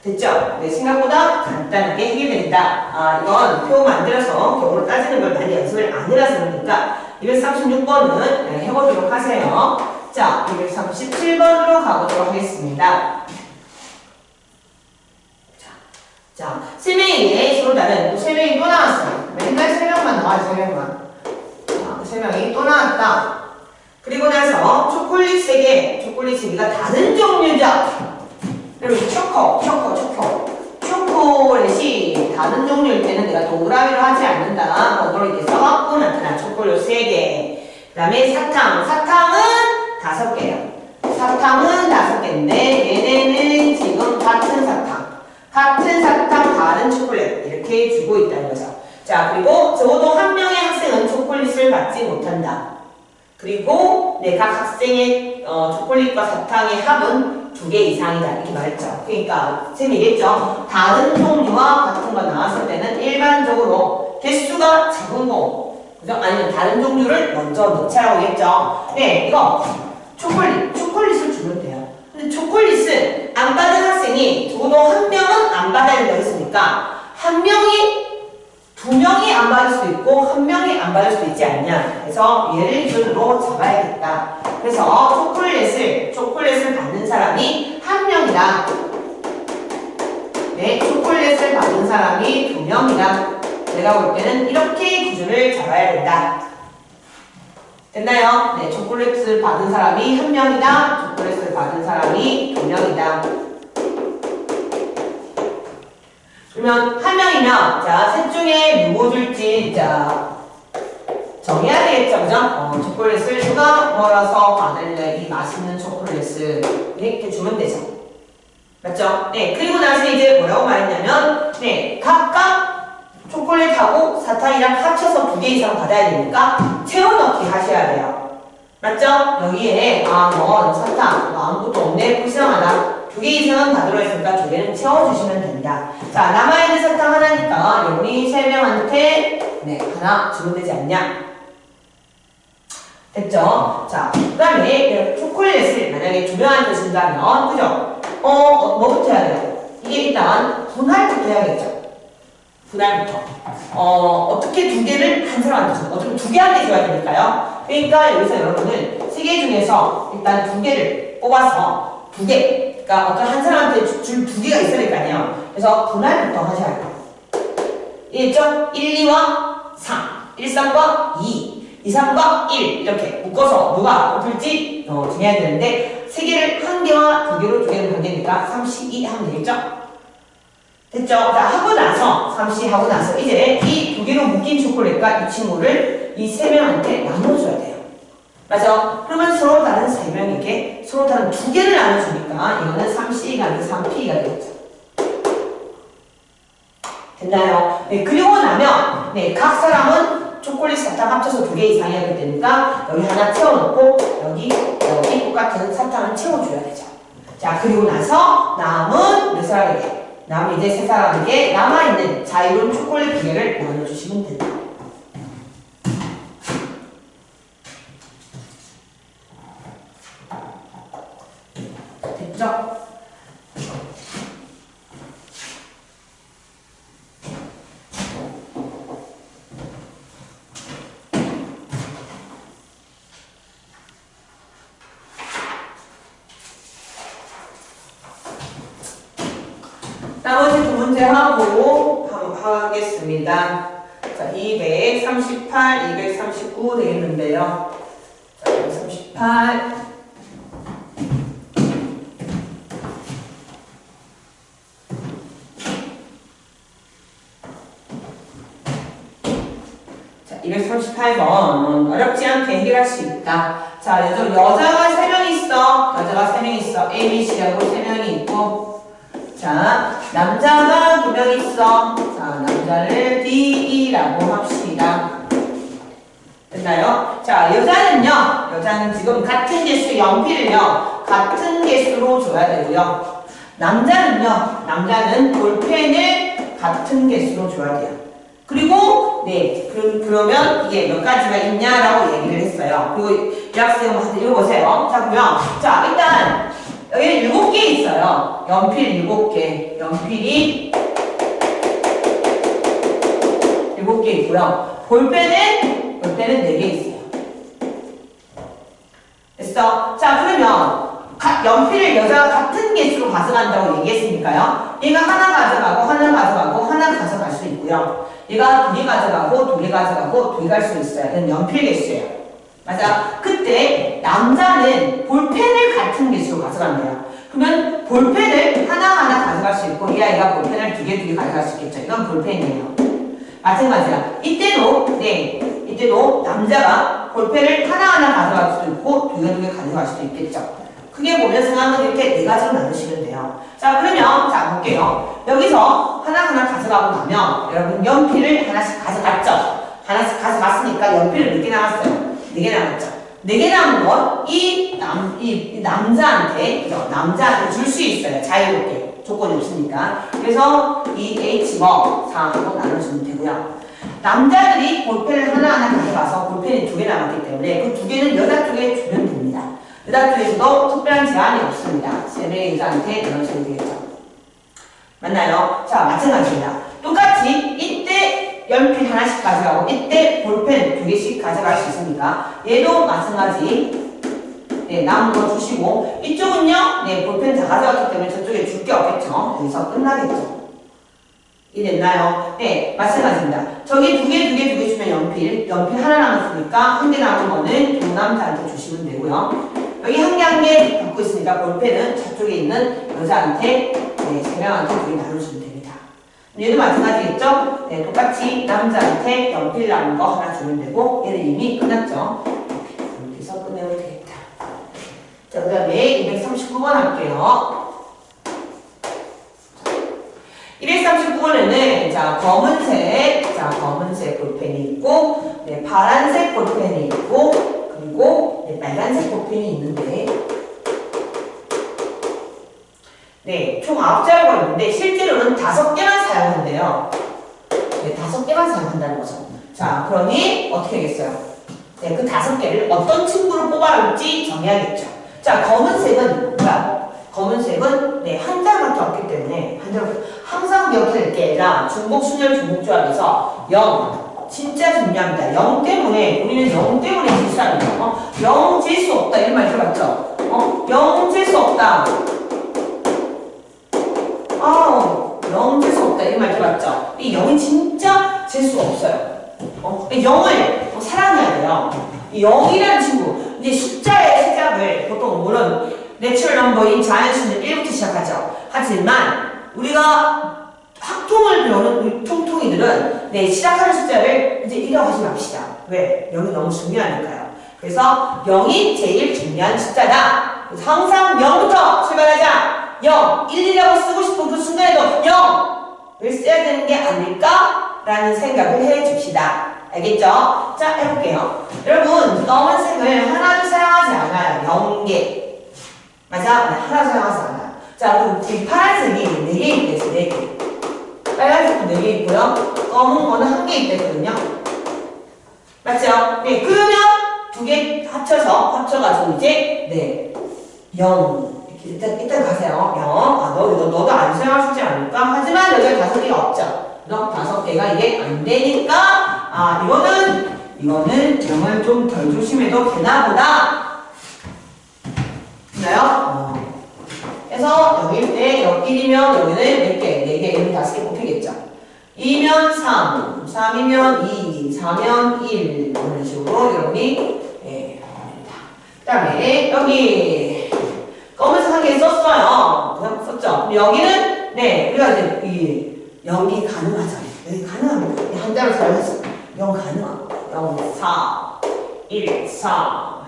됐죠? 네, 생각보다 간단하게 해결된다. 이건 표 만들어서 경우로 따지는 걸 많이 연습을 안 해라서 그러니까 236번은 네, 해보도록 하세요. 자, 237번으로 가보도록 하겠습니다. 자, 3명에게 서로 다른 3명이 또 나왔어요. 맨날 3명만 나와요, 3명만. 자, 3명이 또 나왔다. 그리고 나서 초콜릿 3개, 초콜릿 3개가 다른 종류죠. 그리고 초콜릿이 다른 종류일 때는 내가 동그라미로 하지 않는다. 번호를 이렇게 써갖고 나타나. 초콜릿 3개. 그 다음에 사탕은 5개예요. 사탕은 5개인데 얘네는 지금 같은 사탕, 다른 초콜릿 이렇게 주고 있다는 거죠. 자, 그리고 적어도 한 명의 학생은 초콜릿을 받지 못한다. 그리고 네, 각 학생의 초콜릿과 사탕의 합은 2개 이상이다. 이렇게 말했죠. 그러니까 쌤이 얘기했죠. 다른 종류와 같은 거 나왔을 때는 일반적으로 개수가 작은 거, 그죠? 아니면 다른 종류를 먼저 넣자라고 했죠. 네, 이거 초콜릿을 주면 돼요. 근데 초콜릿은 안 받은 학생이 적어도 한 명은 안 받아야 된다고 했으니까 한 명이 2명이 안 받을 수도 있고 1명이 안 받을 수도 있지 않냐. 그래서 얘를 기준으로 잡아야겠다. 그래서 초콜릿을 받는 사람이 1명이다. 네, 초콜릿을 받는 사람이 2명이다. 내가 볼 때는 이렇게 기준을 잡아야 된다. 됐나요? 네, 초콜릿을 받은 사람이 1명이다. 초콜릿을 받은 사람이 2명이다. 그러면 1명이면 자, 셋 중에 누구 줄지 자 정해야 되겠죠, 그죠? 초콜릿을 누가 몰아서 받을래? 이 맛있는 초콜릿을 이렇게 주면 되죠. 맞죠? 네, 그리고 나서 이제 뭐라고 말했냐면 네, 각각 초콜릿하고 사탕이랑 합쳐서 2개 이상 받아야 되니까 채워넣기 하셔야 돼요. 맞죠? 여기에 너 사탕 아무것도 없네, 불쌍하다. 2개 이상은 받으러 했으니까 2개는 채워주시면 됩니다. 자, 남아있는 사탕 하나니까 여러분이 3명한테 네, 하나 주면 되지 않냐? 됐죠? 자, 그 다음에 초콜릿을 만약에 2명한테 준다면, 그죠? 뭐부터 해야 돼요? 이게 일단 분할부터 해야겠죠? 분할부터. 어떻게 2개를 한 사람한테 줘? 어차피 2개한테 줘야 되니까요. 그러니까 여기서 여러분은 3개 중에서 일단 2개를 뽑아서 2개. 그러니까 어떤 한 사람한테 줄 2개가 있어야 될 거 아니에요. 그래서 분할부터 하셔야 돼요. 이해했죠? 1, 2와 3, 1, 3과 2, 2, 3과 1 이렇게 묶어서 누가 뽑힐지 정해야 되는데 3개를 1개와 2개로 2개를 관계니까 3C2 하면 되겠죠? 됐죠? 자, 하고 나서 3C 하고 나서 이제 이 2개로 묶인 초콜릿과 이 친구를 이 3명한테 나눠줘야 돼요. 맞아? 그러면 서로 다른 3명에게 서로 다른 2개를 나눠주니까 이거는 3C가 아니고 3P가 되겠죠. 됐나요? 네, 그리고 나면 네, 각 사람은 초콜릿 사탕 합쳐서 2개 이상이 하게 되니까 여기 하나 채워놓고 여기 똑같은 사탕을 채워줘야 되죠. 자, 그리고 나서 남은 몇 사람에게? 남은 이제 세 사람에게 남아있는 자유로운 초콜릿 2개를 나눠주시면 된다. 됐죠? 나머지 두 문제 하고 하겠습니다. 자, 238, 239 되겠는데요. 자, 238. 자, 238번. 어렵지 않게 해결할 수 있다. 자, 여자가 3명 있어. 여자가 3명 있어. A, B, C하고 3명이 있고. 자, 남자가 2명 있어. 자, 남자를 D, E라고 합시다. 됐나요? 자, 여자는요. 여자는 지금 같은 개수 연필을요. 같은 개수로 줘야 되고요. 남자는요. 남자는 볼펜을 같은 개수로 줘야 돼요. 그리고 그러면 이게 몇 가지가 있냐라고 얘기를 했어요. 그리고 이 학생한테 읽어보세요. 자, 보면 자, 일단 여기 7개 있어요. 연필 7개. 연필이 7개 있고요. 볼펜은 4개 있어요. 됐어? 자, 그러면 연필을 여자가 같은 개수로 가져간다고 얘기했으니까요. 얘가 하나 가져가고 하나 가져가고 하나 가져갈 수 있고요. 얘가 2개 가져가고 2개 가져가고 2개 갈 수 있어요. 이건 연필 개수예요. 맞아. 그때 남자는 볼펜을 같은 개수로 가져간대요. 그러면 볼펜을 하나하나 가져갈 수 있고 이 아이가 볼펜을 2개 가져갈 수 있겠죠. 이건 볼펜이에요. 마찬가지야. 이때도 남자가 볼펜을 하나하나 가져갈 수도 있고 2개 가져갈 수도 있겠죠. 크게 보면 상황은 이렇게 4가지로 나누시면 돼요. 자, 그러면 자 볼게요. 여기서 하나하나 가져가고 나면 여러분 연필을 하나씩 가져갔죠. 하나씩 가져갔으니까 연필을 몇 개 남았어요? 4개 남았죠. 4개 남은 건 이 남자한테, 그죠? 남자한테 줄 수 있어요. 자유롭게. 조건이 없으니까. 그래서 이 H뭐 4하고 나눠주면 되고요. 남자들이 볼펜을 하나하나 가져가서 볼펜이 2개 남았기 때문에 그 2개는 여자 쪽에 주면 됩니다. 여자 쪽에서도 특별한 제한이 없습니다. 3명의 여자한테 나눠주면 되겠죠. 맞나요? 자, 마찬가지입니다. 똑같이 이때 연필 하나씩 가져가고 이때 볼펜 2개씩 가져갈 수 있으니까 얘도 마찬가지 남은 거 주시고 이쪽은요 볼펜 다 가져갔기 때문에 저쪽에 줄 게 없겠죠. 여기서 끝나겠죠. 이해됐나요? 네, 마찬가지입니다. 저기 2개 주면 연필 하나 남았으니까 1개 남은 거는 두 남자한테 주시면 되고요. 여기 한 개 갖고 있으니까 볼펜은 저쪽에 있는 여자한테 3명한테 2개 나눠주면 됩니다. 얘도 마찬가지겠죠? 네, 똑같이 남자한테 연필 남은 거 하나 주면 되고 얘는 이미 끝났죠? 이렇게 해서 끝내면 되겠다. 자, 그 다음에 239번 할게요. 239번에는 검은색 볼펜이 있고 파란색 볼펜이 있고 그리고 빨간색 볼펜이 있는데 총 9자루가 있는데 실제로는 5개만 사용한대요. 5개만 사용한다는 거죠. 자, 그러니 어떻게 하겠어요? 그 5개를 어떤 친구로 뽑아올지 정해야겠죠. 자, 검은색은 뭐야? 검은색은 한 자루밖에 없기 때문에 항상 기억해야 게 아니라 중복 순열 중복조합에서 0 진짜 중요합니다. 0 때문에 우리는 0 때문에 질수하는 거예요. 0 재수 없다 이런 말 들어봤죠? 0 재수 없다. 0 재수 없다 이런 말 들어봤죠? 이 0이 진짜 재수가 없어요. 0을 사랑해야 돼요. 이 0이라는 친구 이제 숫자의 시작을 보통 물론 내추럴 넘버인 자연수는 1부터 시작하죠. 하지만 우리가 학통을 배우는 우리 통통이들은 시작하는 숫자를 이제 1이라고 하지 맙시다. 왜? 0이 너무 중요하니까요. 그래서 0이 제일 중요한 숫자다. 그래서 항상 0부터 출발하자. 0, 1, 2라고 쓰고 싶은 그 순간에도 0을 써야 되는 게 아닐까라는 생각을 해줍시다. 알겠죠? 자, 해볼게요. 여러분, 검은색을 하나도 사용하지 않아요. 0개. 맞아? 네, 하나 사용하지 않아요. 자, 그리고 지금 파란색이 4개 있대서 4개. 빨간색도 4개 있고요. 검은 거는 1개 있대거든요. 맞죠? 네, 그러면 2개 합쳐가지고 이제, 네, 0. 이렇게 일단 가세요. 0. 아, 너도 안 사용할 수 있지 않을까? 하지만 여기가 5개가 없죠. 그럼 5개가 이게 안 되니까, 아, 이거는 0을 좀 덜 조심해도 되나 보다. 됐나요? 그래서 여기일 때, 여기 1이면 여기는 몇 개? 4개, 여기 5개 뽑히겠죠. 2면 3, 3이면 2, 4면 1. 이런 식으로 여러분이, 예, 합니다. 그 다음에, 여기, 검은색 1개 썼어요. 그냥 썼죠. 그럼 여기는, 네, 우리가 이제, 여기 가능하죠. 여기 가능합니다. 한자로 잘했어. 0 가능하고. 0, 4, 1, 4,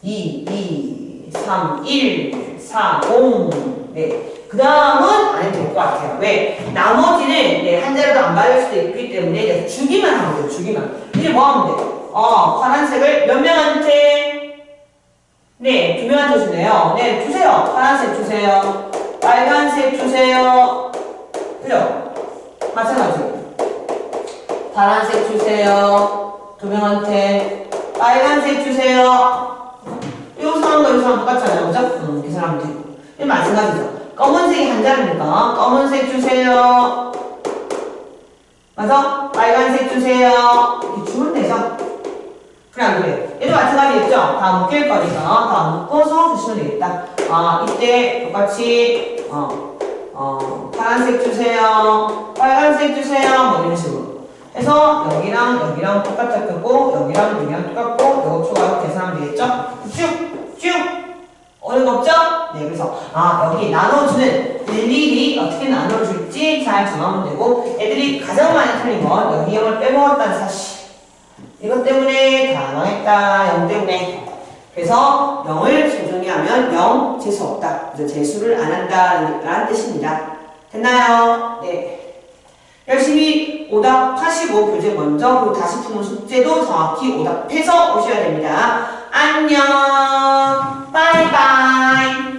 2, 3, 1, 4, 0. 네. 그 다음은 안 해도 될 것 같아요. 왜? 나머지는, 네, 한자로도 안 받을 수도 있기 때문에, 이제 주기만 하면 돼요. 주기만. 이제 뭐 하면 돼요? 파란색을 몇 명한테? 네, 2명한테 주네요. 네, 주세요. 파란색 주세요. 빨간색 주세요. 그죠? 마찬가지로. 파란색 주세요. 2명한테. 빨간색 주세요. 이 상황과 이 상황 똑같잖아요. 그죠? 계산하면 되고. 이 마찬가지죠. 검은색이 한자리니까 검은색 주세요. 맞아? 빨간색 주세요. 이렇게 주면 되죠? 그래 안 그래? 얘도 마찬가지겠죠? 다 묶일 거니까 다 묶어서 주시면 되겠다. 아, 이때 똑같이 파란색 주세요. 빨간색 주세요. 뭐 이런 식으로 해서 여기랑 똑같을 거고 여기랑 똑같고 요거 추가로 계산하면 되겠죠? 쭉 어려운 거 없죠? 네, 그래서 여기 나눠주는 일일이 어떻게 나눠줄지 잘 정하면 되고 애들이 가장 많이 틀린 건 여기 0을 빼먹었다는 사실. 이것 때문에 다 망했다. 0 때문에. 그래서 0을 소중히 하면 0 재수 없다. 그래서 재수를 안 한다는 뜻입니다. 됐나요? 네. 열심히 오답하시고 교재 먼저 그리고 다시 푸는 숙제도 정확히 오답해서 오셔야 됩니다. 안녕. 바이바이.